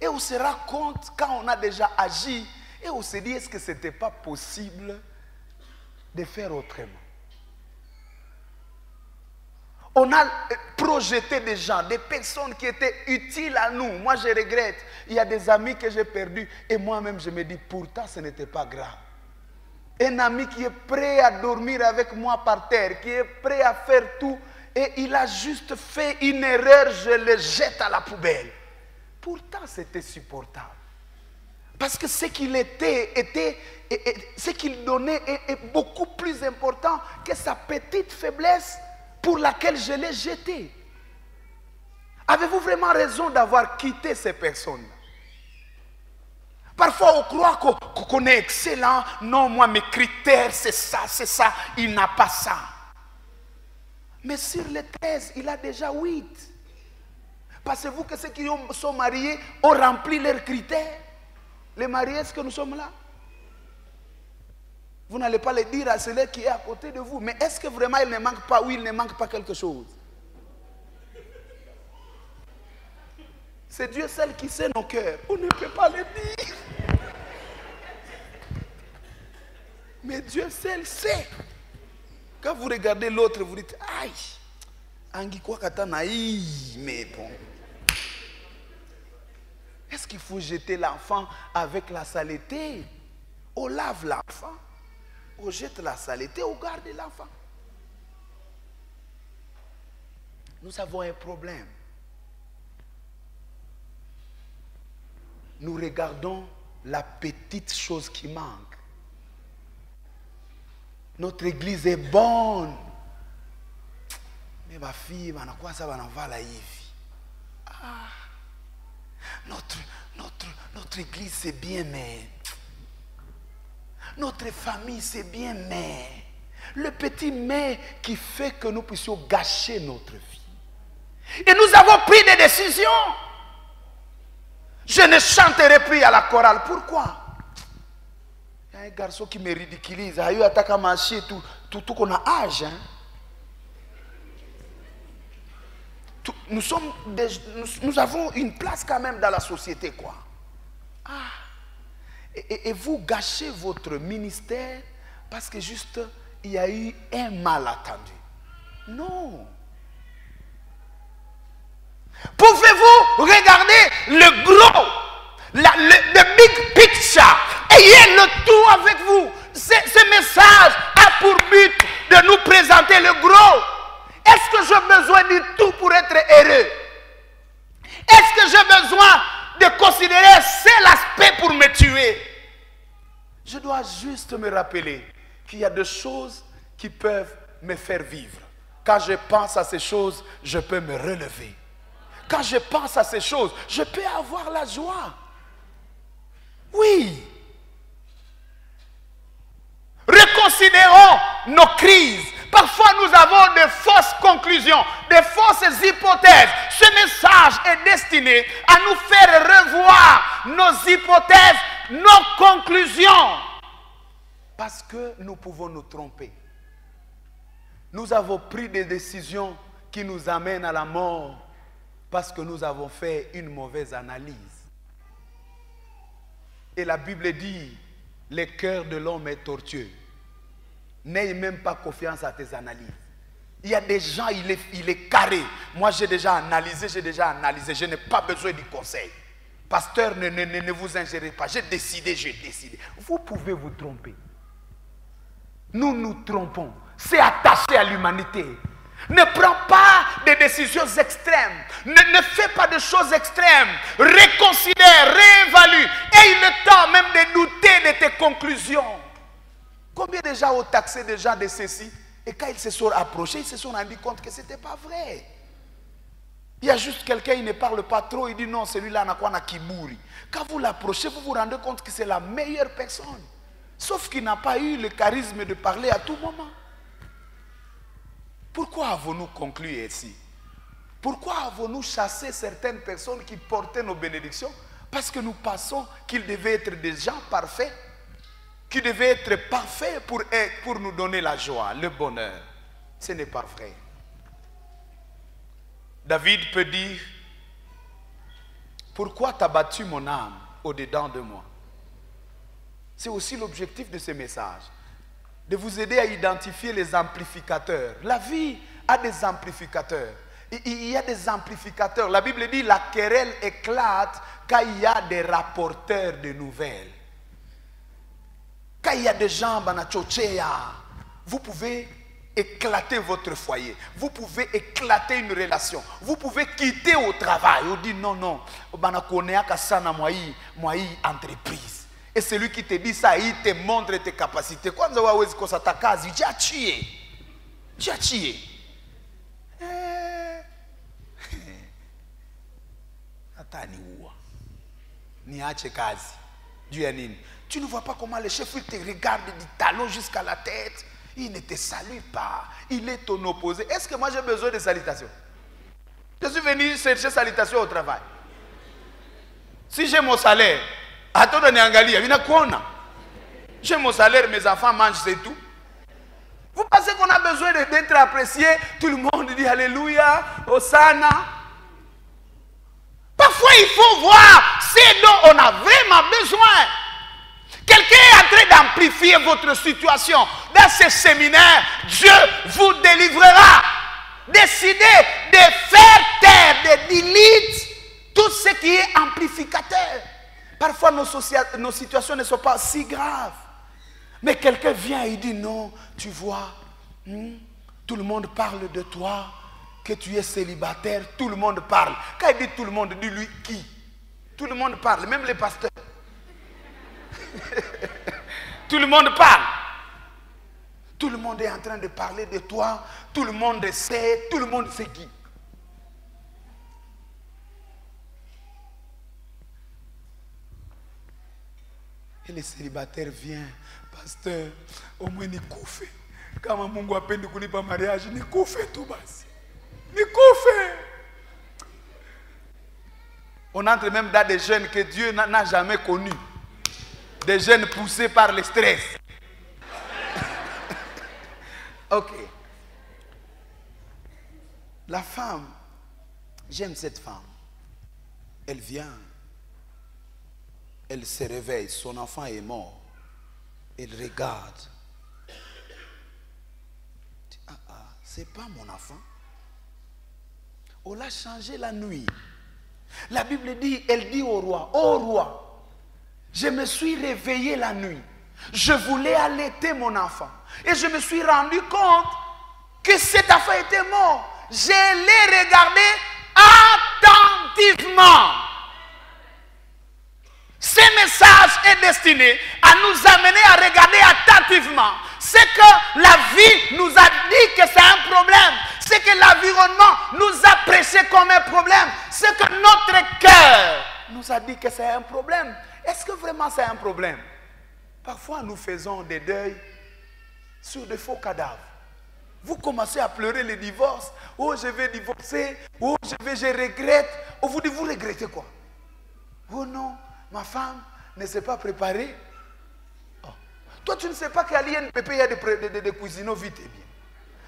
et on se rend compte quand on a déjà agi, et on se dit, est-ce que ce n'était pas possible de faire autrement? On a projeté des gens, des personnes qui étaient utiles à nous. Moi, je regrette. Il y a des amis que j'ai perdus, et moi-même, je me dis, pourtant, ce n'était pas grave. Un ami qui est prêt à dormir avec moi par terre, qui est prêt à faire tout, et il a juste fait une erreur, je le jette à la poubelle. Pourtant, c'était supportable. Parce que ce qu'il ce qu'il donnait est beaucoup plus important que sa petite faiblesse pour laquelle je l'ai jeté. Avez-vous vraiment raison d'avoir quitté ces personnes-là? Parfois, on croit qu'on est excellent. Non, moi, mes critères, c'est ça. Il n'a pas ça. Mais sur les 13, il a déjà 8. Pensez-vous que ceux qui sont mariés ont rempli leurs critères? Les mariés, est-ce que nous sommes là? Vous n'allez pas le dire à celui qui est à côté de vous. Mais est-ce que vraiment il ne manque pas, ou il ne manque pas quelque chose? C'est Dieu seul qui sait nos cœurs. On ne peut pas le dire. Mais Dieu seul sait. Quand vous regardez l'autre, vous dites, aïe, Angi quoi katanaï, mais bon. Est-ce qu'il faut jeter l'enfant avec la saleté? On lave l'enfant, on jette la saleté, on garde l'enfant. Nous avons un problème. Nous regardons la petite chose qui manque. Notre église est bonne. Mais ma fille, quoi ça va en va la hivi. Notre église c'est bien, mais notre famille c'est bien, mais le petit mais qui fait que nous puissions gâcher notre vie. Et nous avons pris des décisions. Je ne chanterai plus à la chorale. Pourquoi? Il y a un garçon qui me ridiculise. Il y a attaqué à marcher tout qu'on a âge. Hein? Nous avons une place quand même dans la société, quoi. Et vous gâchez votre ministère parce que juste il y a eu un malentendu. Non. Pouvez-vous regarder le gros, le big picture? Ayez le tout avec vous. Ce message a pour but de nous présenter le gros. Est-ce que j'ai besoin du tout pour être heureux? Est-ce que j'ai besoin de considérer seul aspect pour me tuer? Je dois juste me rappeler qu'il y a des choses qui peuvent me faire vivre. Quand je pense à ces choses, je peux me relever. Quand je pense à ces choses, je peux avoir la joie. Oui. Reconsidérons nos crises. Parfois, nous avons de fausses conclusions, de fausses hypothèses. Ce message est destiné à nous faire revoir nos hypothèses, nos conclusions. Parce que nous pouvons nous tromper. Nous avons pris des décisions qui nous amènent à la mort parce que nous avons fait une mauvaise analyse. Et la Bible dit, le cœur de l'homme est tortueux. N'aie même pas confiance à tes analyses. Il y a des gens, il est carré. Moi, j'ai déjà analysé, je n'ai pas besoin du conseil. Pasteur, ne vous ingérez pas. J'ai décidé. Vous pouvez vous tromper. Nous nous trompons. C'est attaché à l'humanité. Ne prends pas de décisions extrêmes. Ne fais pas de choses extrêmes. Reconsidère, réévalue. Aie le temps même de douter de tes conclusions. Combien de gens ont taxé des gens de ceci? Et quand ils se sont approchés, ils se sont rendus compte que ce n'était pas vrai. Il y a juste quelqu'un, il ne parle pas trop, il dit non, celui-là n'a quoi, n'a kiburi. Quand vous l'approchez, vous vous rendez compte que c'est la meilleure personne. Sauf qu'il n'a pas eu le charisme de parler à tout moment. Pourquoi avons-nous conclu ainsi? Pourquoi avons-nous chassé certaines personnes qui portaient nos bénédictions? Parce que nous pensons qu'ils devaient être des gens parfaits, qui devaient être parfaits pour nous donner la joie, le bonheur. Ce n'est pas vrai. David peut dire, pourquoi t'as battu mon âme au-dedans de moi? C'est aussi l'objectif de ce message, de vous aider à identifier les amplificateurs. La vie a des amplificateurs. Il y a des amplificateurs. La Bible dit, la querelle éclate quand il y a des rapporteurs de nouvelles. Quand il y a des gens, vous pouvez éclater votre foyer. Vous pouvez éclater une relation. Vous pouvez quitter au travail. On dit non, non. Entreprise. Et celui qui te dit ça, il te montre tes capacités. Quand tu as ta case, tu as tué. Tu as tué. Tu ne vois pas comment le chef te regarde du talon jusqu'à la tête. Il ne te salue pas. Il est ton opposé. Est-ce que moi j'ai besoin de salutations? Je suis venu chercher salutation au travail. Si j'ai mon salaire, j'ai mon salaire, mes enfants mangent, c'est tout. Vous pensez qu'on a besoin d'être apprécié? Tout le monde dit Alléluia, Hosanna. Parfois il faut voir ce dont on a vraiment besoin. Quelqu'un est en train d'amplifier votre situation. Dans ce séminaire, Dieu vous délivrera. Décidez de faire taire, de delete tout ce qui est amplificateur. Parfois nos situations ne sont pas si graves. Mais quelqu'un vient et il dit non, tu vois, tout le monde parle de toi, que tu es célibataire, tout le monde parle. Quand il dit tout le monde, dis-lui qui? Tout le monde parle, même les pasteurs. Tout le monde parle. Tout le monde est en train de parler de toi. Tout le monde sait. Tout le monde sait qui. Et le célibataire vient. Pasteur, au moins ni koufe. Kama Mungu apendi kulipa mariage, ni koufe tout basi. Ni koufe. On entre même dans des jeunes que Dieu n'a jamais connus. Des jeunes poussés par le stress. Ok. La femme, j'aime cette femme. Elle vient. Elle se réveille. Son enfant est mort. Elle regarde. C'est pas mon enfant. On l'a changé la nuit. La Bible dit, elle dit au roi, ô roi, je me suis réveillé la nuit. Je voulais allaiter mon enfant. Et je me suis rendu compte que cet enfant était mort. Je l'ai regardé attentivement. Ce message est destiné à nous amener à regarder attentivement ce que la vie nous a dit que c'est un problème, ce que l'environnement nous a prêché comme un problème, ce que notre cœur nous a dit que c'est un problème. Est-ce que vraiment c'est un problème? Parfois nous faisons des deuils sur de faux cadavres. Vous commencez à pleurer le divorce. Oh, je vais divorcer. Oh, je regrette. Oh, vous dites, vous regrettez quoi? Oh non, ma femme ne s'est pas préparée. Oh. Toi, tu ne sais pas qu'il y a de cuisiner vite et bien.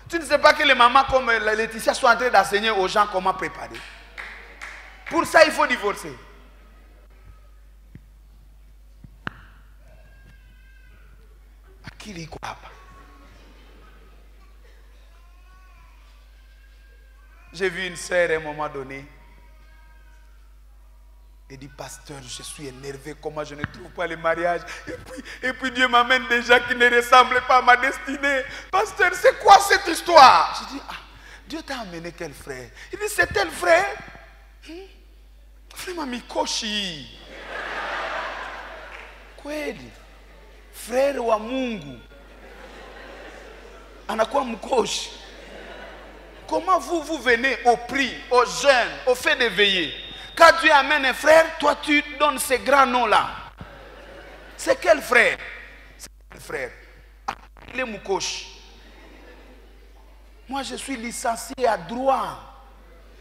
Tu ne sais pas que les mamans comme Laetitia sont en train d'enseigner aux gens comment préparer. Pour ça, il faut divorcer. Qui croit pas? J'ai vu une sœur à un moment donné. Il dit, pasteur, je suis énervé, comment je ne trouve pas le mariage. Et puis Dieu m'amène des gens qui ne ressemblent pas à ma destinée. Pasteur, c'est quoi cette histoire? Je dis, ah, Dieu t'a amené quel frère? Il dit, c'est tel frère. Frère Mamikoshi. Kweli. Frère wa Mungu. Anakuwa mkoshi. Comment vous venez au prix, au jeûne, au fait de veiller? Quand Dieu amène un frère, toi tu donnes ces grands noms-là. C'est quel frère? C'est quel frère? Il est Moukoche. Moi je suis licencié à droit.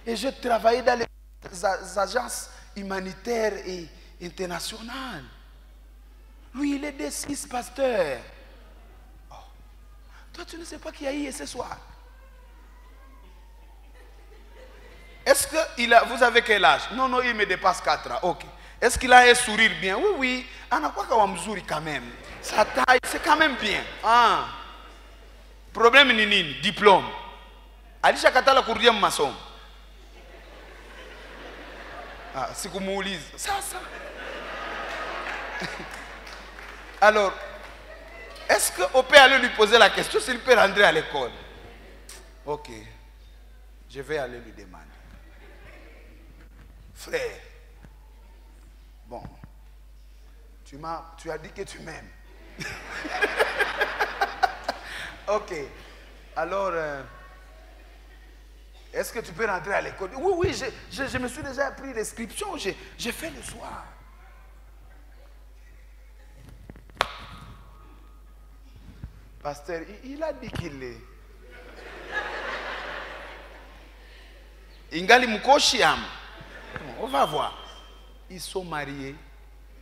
Et je travaillais dans les agences humanitaires et internationales. Lui il est des 6 pasteurs. Oh. Toi tu ne sais pas qui a eu ce soir. Est-ce que vous avez quel âge? Non, non, il me dépasse 4 ans. Ok. Est-ce qu'il a un sourire bien? Oui, oui. Anakwaka mzuri quand même. Sa taille, c'est quand même bien. Ah. Problème ni nini? Diplôme. Alisha katala kurudia masomo. Ah, sikumuuliza. Sasa. Alors, est-ce qu'on peut aller lui poser la question s'il peut rentrer à l'école? Ok. Je vais aller lui demander. Frère, bon, tu as dit que tu m'aimes. Ok. Alors, est-ce que tu peux rentrer à l'école? Oui, oui, je me suis déjà pris l'inscription. J'ai fait le soir. Pasteur, il a dit qu'il est. Ingali Mukoshiam. On va voir. Ils sont mariés.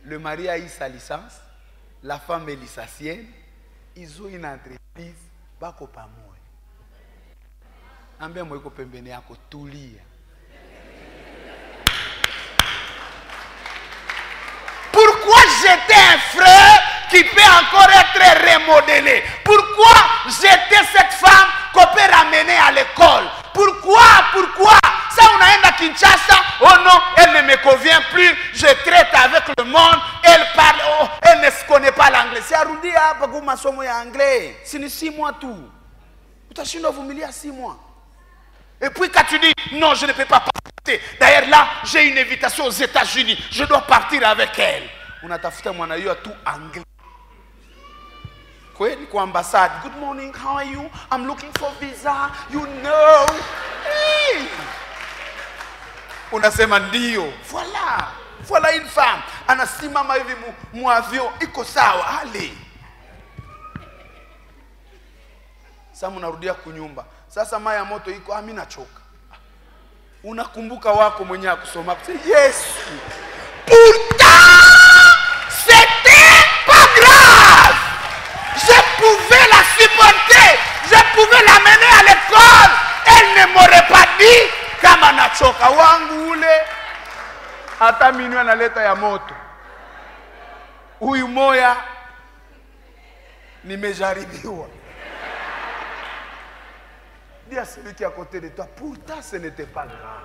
Le mari a eu sa licence. La femme est licenciée. Ils ont une entreprise. Bako pamoja. Ambia mweko pembeni yako tulia. Pourquoi jeter un frère qui peut encore être remodelé? Pourquoi jeter cette femme qu'on peut ramener à l'école? Pourquoi? Ça on a un à Kinshasa. Oh non, elle ne me convient plus. Je traite avec le monde. Elle parle, oh, elle ne connaît pas l'anglais. C'est Arudi hapa kwa masomo ya anglais. C'est 6 mois tout. Utashinda vumilia 6 mois. Et puis quand tu dis non, je ne peux pas partir. D'ailleurs là, j'ai une invitation aux États-Unis. Je dois partir avec elle. Unatafuta mwanayo tout anglais. Kwa ambassade. Good morning, how are you? I'm looking for visa. You know. Hey. Unasema ndio. Voilà une femme. Anasimama hivi mu avion iko sawa. Ale. Sasa mnarudia kunyumba. Sasa maya moto iko mimi nachoka. Unakumbuka wako mwenye akusoma. Yesu. Pourtant, c'était pas grave. Je pouvais la supporter. Je pouvais l'amener à l'école. Elle ne m'aurait pas dit kama nachoka wangu ule. Hata mimi analeta ya moto. Huyu moya nimejaribiwa. Dis à celui qui est à côté de toi, pourtant ce n'était pas grave.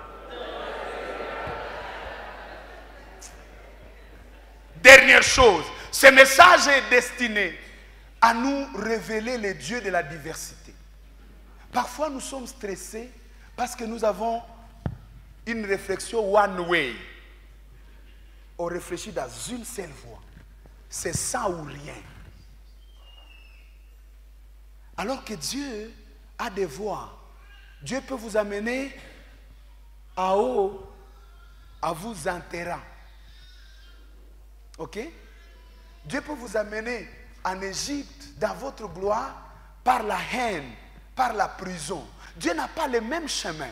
Dernière chose, ce message est destiné à nous révéler les dieux de la diversité. Parfois nous sommes stressés parce que nous avons une réflexion one way. On réfléchit dans une seule voie. C'est ça ou rien. Alors que Dieu a des voies. Dieu peut vous amener à haut, à vous enterrer. Ok? Dieu peut vous amener en Égypte, dans votre gloire, par la haine, par la prison. Dieu n'a pas le même chemin.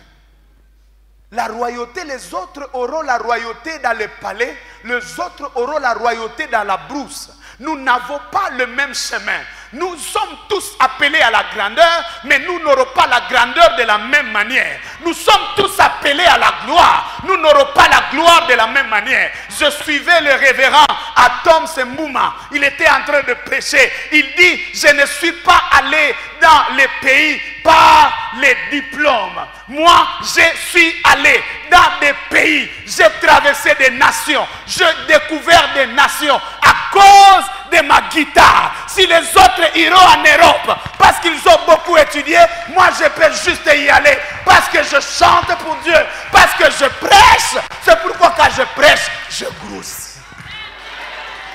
La royauté, les autres auront la royauté dans le palais, les autres auront la royauté dans la brousse. Nous n'avons pas le même chemin. Nous sommes tous appelés à la grandeur, mais nous n'aurons pas la grandeur de la même manière. Nous sommes tous appelés à la gloire. Nous n'aurons pas la gloire de la même manière. Je suivais le révérend Atom Sembouma. Il était en train de prêcher. Il dit, je ne suis pas allé dans les pays par les diplômes. Moi, je suis allé dans des pays. J'ai traversé des nations. J'ai découvert des nations à cause de ma guitare. Si les autres iront en Europe parce qu'ils ont beaucoup étudié, moi je peux juste y aller parce que je chante pour Dieu, parce que je prêche. C'est pourquoi quand je prêche, je grossis.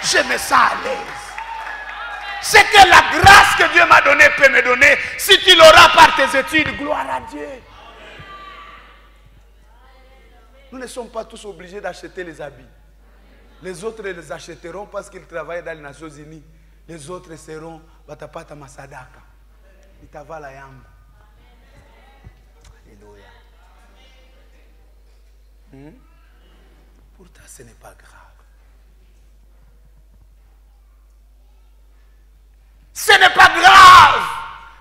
Je me sens à l'aise. C'est que la grâce que Dieu m'a donnée peut me donner. Si tu l'auras par tes études, gloire à Dieu. Nous ne sommes pas tous obligés d'acheter les habits. Les autres les achèteront parce qu'ils travaillent dans les Nations Unies. Les autres seront Batapata Masadaka. Itavala yangu. Alléluia. Pourtant, ce n'est pas grave. Ce n'est pas grave.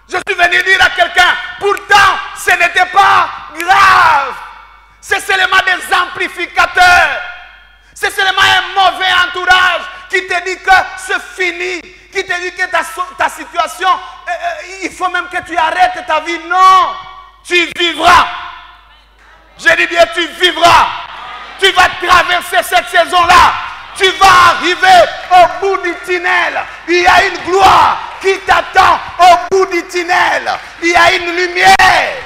Je suis venu dire à quelqu'un, pourtant, ce n'était pas grave. C'est seulement des amplificateurs. C'est seulement un mauvais entourage qui te dit que c'est fini, qui te dit que ta situation, il faut même que tu arrêtes ta vie. Non, tu vivras. Je dis bien, tu vivras. Tu vas traverser cette saison-là. Tu vas arriver au bout du tunnel. Il y a une gloire qui t'attend au bout du tunnel. Il y a une lumière.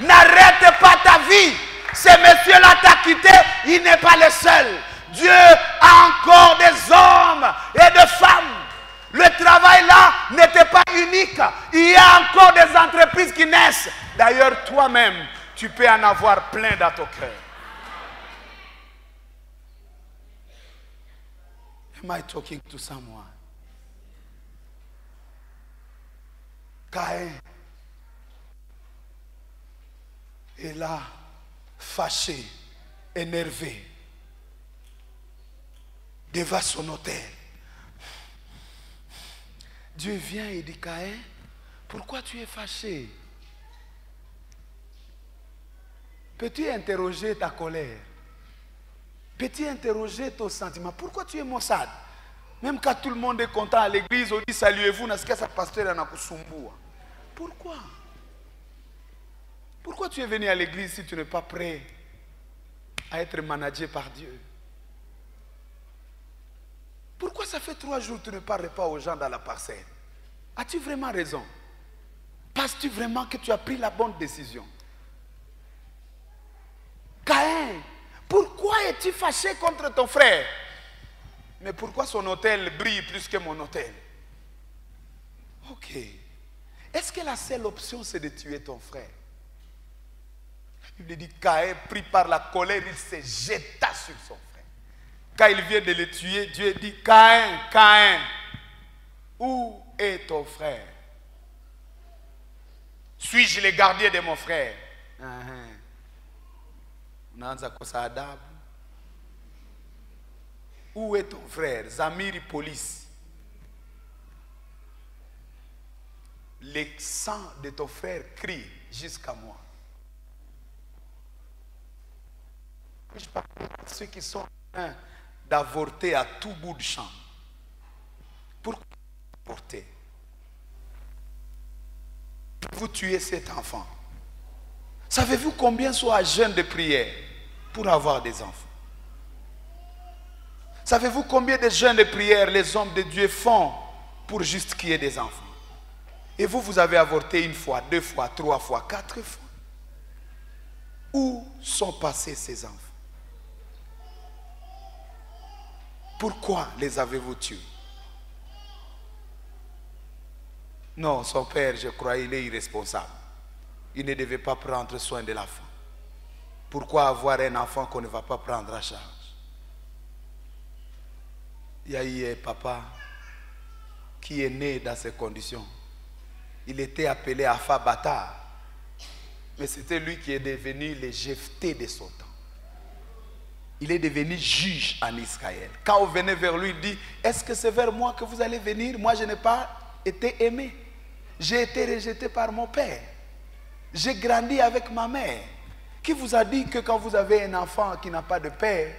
N'arrête pas ta vie. Ce monsieur-là t'a quitté, il n'est pas le seul. Dieu a encore des hommes et des femmes. Le travail là n'était pas unique. Il y a encore des entreprises qui naissent. D'ailleurs, toi-même, tu peux en avoir plein dans ton cœur. Am I talking to someone? Caïn est là, fâché, énervé, devant son autel. Dieu vient et dit, Caïn, pourquoi tu es fâché? Peux-tu interroger ta colère? Peux-tu interroger ton sentiment? Pourquoi tu es maussade? Même quand tout le monde est content à l'église, on dit saluez-vous, nasikia sa pasteur anakusumbua. Pourquoi? Pourquoi tu es venu à l'église si tu n'es pas prêt à être managé par Dieu? Pourquoi ça fait 3 jours que tu ne parles pas aux gens dans la parcelle? As-tu vraiment raison? Penses-tu vraiment que tu as pris la bonne décision? Caïn, pourquoi es-tu fâché contre ton frère? Mais pourquoi son autel brille plus que mon autel? Ok. Est-ce que la seule option c'est de tuer ton frère? La Bible dit Caïn, pris par la colère, il se jeta sur son frère. Quand il vient de le tuer, Dieu dit Caïn, Caïn, où est ton frère? Suis-je le gardien de mon frère? Où est ton frère? Zamiri police. Le sang de ton frère crie jusqu'à moi. Je parle de ceux qui sont en train d'avorter à tout bout de champ. Pourquoi avorter? Vous tuez cet enfant. Savez-vous combien sont à jeûne de prière pour avoir des enfants? Savez-vous combien de jeûnes de prière les hommes de Dieu font pour juste qu'il y ait des enfants? Et vous, vous avez avorté 1 fois, 2 fois, 3 fois, 4 fois. Où sont passés ces enfants? Pourquoi les avez-vous tués? Non, son père, je crois, il est irresponsable. Il ne devait pas prendre soin de l'enfant. Pourquoi avoir un enfant qu'on ne va pas prendre en charge? Il y a eu un papa qui est né dans ces conditions. Il était appelé Alpha Bata. Mais c'était lui qui est devenu le Jephthé de son temps. Il est devenu juge en Israël. Quand on venait vers lui, il dit, est-ce que c'est vers moi que vous allez venir? Moi, je n'ai pas été aimé. J'ai été rejeté par mon père. J'ai grandi avec ma mère. Qui vous a dit que quand vous avez un enfant qui n'a pas de père,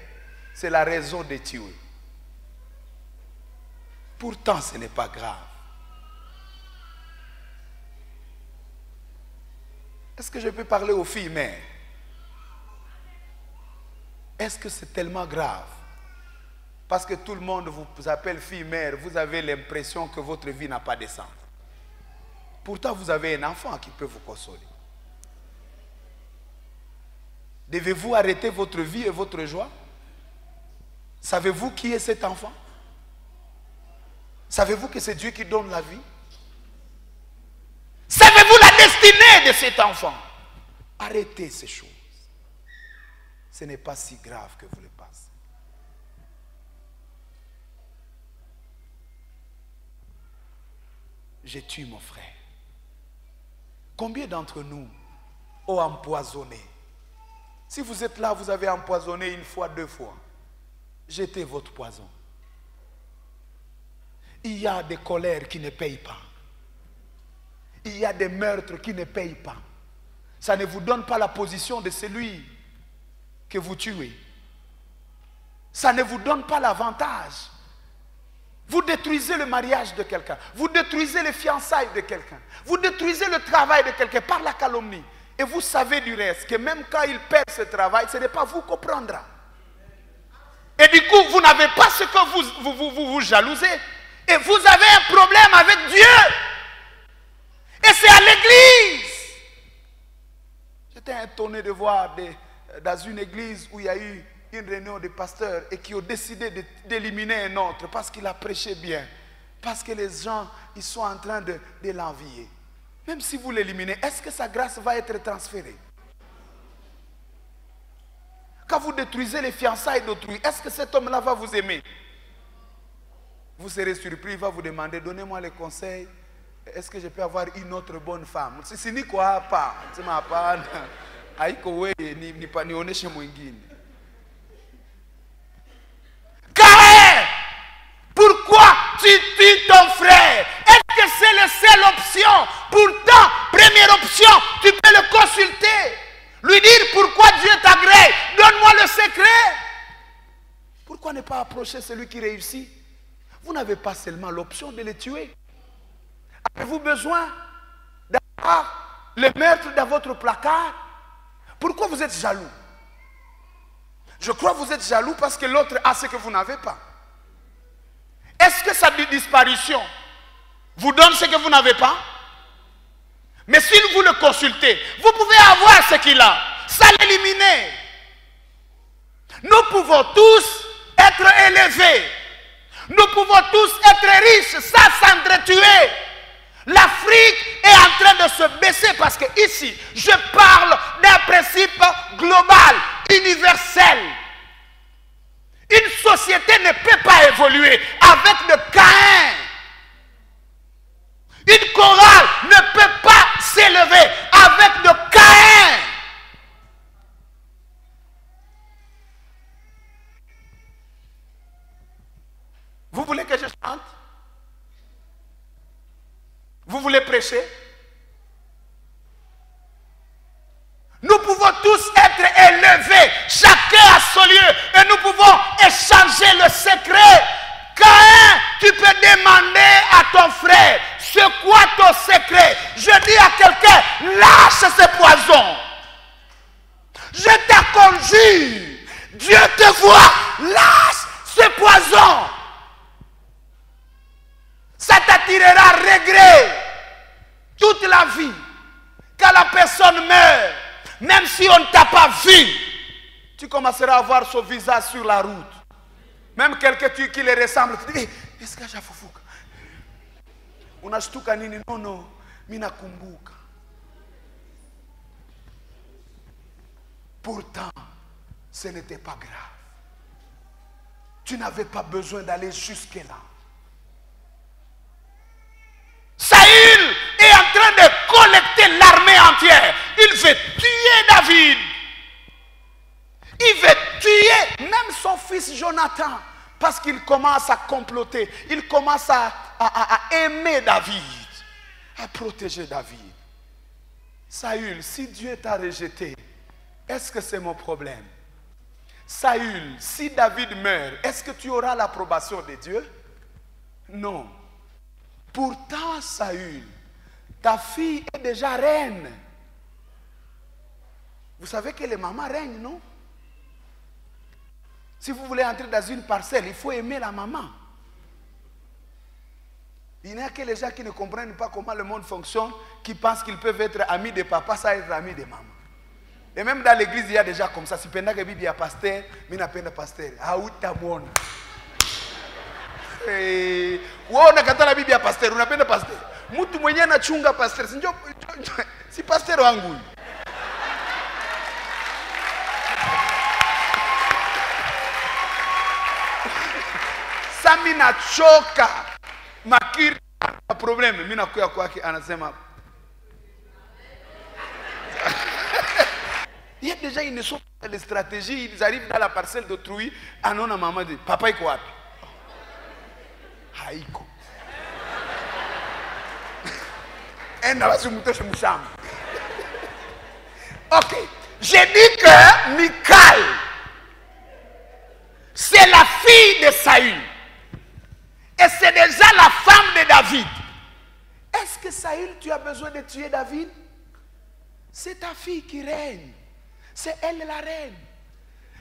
c'est la raison de tuer? Pourtant, ce n'est pas grave. Est-ce que je peux parler aux filles mères? Est-ce que c'est tellement grave? Parce que tout le monde vous appelle fille mère, vous avez l'impression que votre vie n'a pas de sens. Pourtant, vous avez un enfant qui peut vous consoler. Devez-vous arrêter votre vie et votre joie? Savez-vous qui est cet enfant? Savez-vous que c'est Dieu qui donne la vie? Savez-vous la destinée de cet enfant? Arrêtez ces choses. Ce n'est pas si grave que vous le pensez. J'ai tué mon frère. Combien d'entre nous ont empoisonné? Si vous êtes là, vous avez empoisonné une fois, deux fois. Jetez votre poison. Il y a des colères qui ne payent pas. Il y a des meurtres qui ne payent pas. Ça ne vous donne pas la position de celui que vous tuez. Ça ne vous donne pas l'avantage. Vous détruisez le mariage de quelqu'un. Vous détruisez les fiançailles de quelqu'un. Vous détruisez le travail de quelqu'un par la calomnie. Et vous savez du reste que même quand il perd ce travail, ce n'est pas vous qu'on prendra. Et du coup, vous n'avez pas ce que vous jalousez. Et vous avez un problème avec Dieu. Et c'est à l'église. J'étais étonné de voir dans une église où il y a eu une réunion de pasteurs et qui ont décidé d'éliminer un autre parce qu'il a prêché bien. Parce que les gens, ils sont en train de l'envier. Même si vous l'éliminez, est-ce que sa grâce va être transférée? Quand vous détruisez les fiançailles d'autrui, est-ce que cet homme-là va vous aimer? Vous serez surpris, il va vous demander, donnez-moi les conseils. Est-ce que je peux avoir une autre bonne femme? Si ni quoi pas, Car pourquoi tu tues ton frère? Est-ce que c'est la seule option? Pourtant, première option, tu peux le consulter. Lui dire pourquoi Dieu t'agrée. Donne-moi le secret. Pourquoi ne pas approcher celui qui réussit? Vous n'avez pas seulement l'option de le tuer. Avez-vous besoin d'avoir le meurtre dans votre placard? Pourquoi vous êtes jaloux? Je crois que vous êtes jaloux parce que l'autre a ce que vous n'avez pas. Est-ce que sa disparition vous donne ce que vous n'avez pas? Mais si vous le consultez, vous pouvez avoir ce qu'il a, sans l'éliminer. Nous pouvons tous être élevés. Nous pouvons tous être riches sans s'entretuer. L'Afrique est en train de se baisser parce que ici, je parle d'un principe global, universel. Une société ne peut pas évoluer avec de Caïn. Une chorale ne peut pas s'élever avec de Caïn. Vous voulez que je chante? Vous voulez prêcher? Nous pouvons tous être élevés, chacun à son lieu, et nous pouvons échanger le secret. Caïn, tu peux demander à ton frère, c'est quoi ton secret? Je dis à quelqu'un, lâche ce poison. Je te conjure, Dieu te voit, lâche ce poison. Ça t'attirera regret toute la vie. Quand la personne meurt, même si on ne t'a pas vu, tu commenceras à voir son visage sur la route. Même quelqu'un qui le ressemble, tu dis, hey, est-ce que j'afufuka? Unashtuka nini? Non, mina kumbuka. Pourtant, ce n'était pas grave. Tu n'avais pas besoin d'aller jusque-là. Saül est en train de collecter l'armée entière. Il veut tuer David. Il veut tuer même son fils Jonathan. Parce qu'il commence à comploter. Il commence à à aimer David, à protéger David. Saül, si Dieu t'a rejeté, est-ce que c'est mon problème? Saül, si David meurt, est-ce que tu auras l'approbation de Dieu? Non. Pourtant, Saül, ta fille est déjà reine. Vous savez que les mamans règnent, non? Si vous voulez entrer dans une parcelle, il faut aimer la maman. Il n'y a que les gens qui ne comprennent pas comment le monde fonctionne, qui pensent qu'ils peuvent être amis de papa sans être amis de maman. Et même dans l'église, il y a déjà comme ça. Si pendant que il y a pasteur, il n'y a pas de pasteur. Ah oui, t'as bon. On a quand la Bible a pasteur, on n'a pas de pasteur. Mutu mwenye na chunga pasteur. Si pasteur wangu. Sami na choka. Makiri na problème. Mina kuya kwake anasema. Il y a déjà une sorte de stratégie. Ils arrivent dans la parcelle d'autrui. Ah non, la maman dit, papa iko wapi? Haiko. Ok. J'ai dit que Michal, c'est la fille de Saül. Et c'est déjà la femme de David. Est-ce que Saül, tu as besoin de tuer David? C'est ta fille qui règne. C'est elle la reine.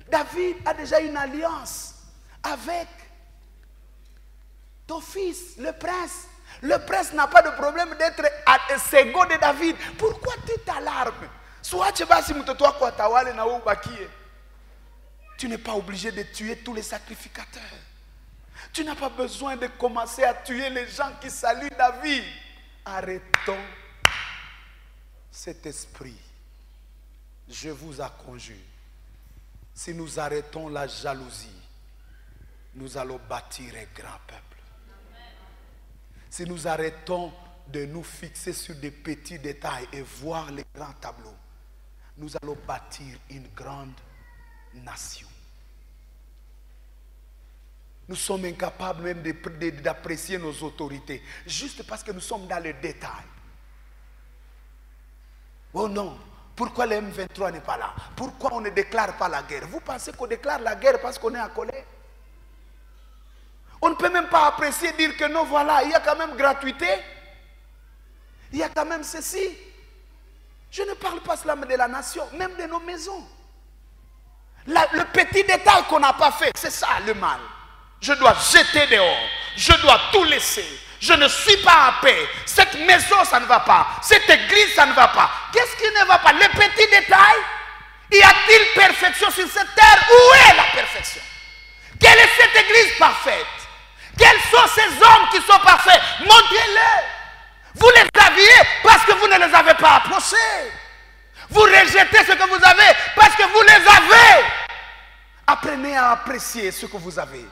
David a déjà une alliance avec ton fils, le prince. Le prince n'a pas de problème d'être second de David. Pourquoi tu t'alarmes? Tu n'es pas obligé de tuer tous les sacrificateurs. Tu n'as pas besoin de commencer à tuer les gens qui saluent David. Arrêtons cet esprit. Je vous en conjure. Si nous arrêtons la jalousie, nous allons bâtir un grand peuple. Si nous arrêtons de nous fixer sur des petits détails et voir les grands tableaux, nous allons bâtir une grande nation. Nous sommes incapables même d'apprécier nos autorités, juste parce que nous sommes dans le détail. Oh non, pourquoi le M23 n'est pas là? Pourquoi on ne déclare pas la guerre? Vous pensez qu'on déclare la guerre parce qu'on est en colère? On ne peut même pas apprécier, dire que non, voilà, il y a quand même gratuité. Il y a quand même ceci. Je ne parle pas seulement de la nation, même de nos maisons. Le petit détail qu'on n'a pas fait, c'est ça le mal. Je dois jeter dehors. Je dois tout laisser. Je ne suis pas en paix. Cette maison, ça ne va pas. Cette église, ça ne va pas. Qu'est-ce qui ne va pas? Les petits détails. Y a-t-il perfection sur cette terre? Où est la perfection? Quelle est cette église parfaite? Quels sont ces hommes qui sont parfaits? Montrez-les. Vous les aviez parce que vous ne les avez pas approchés. Vous rejetez ce que vous avez parce que vous les avez. Apprenez à apprécier ce que vous avez.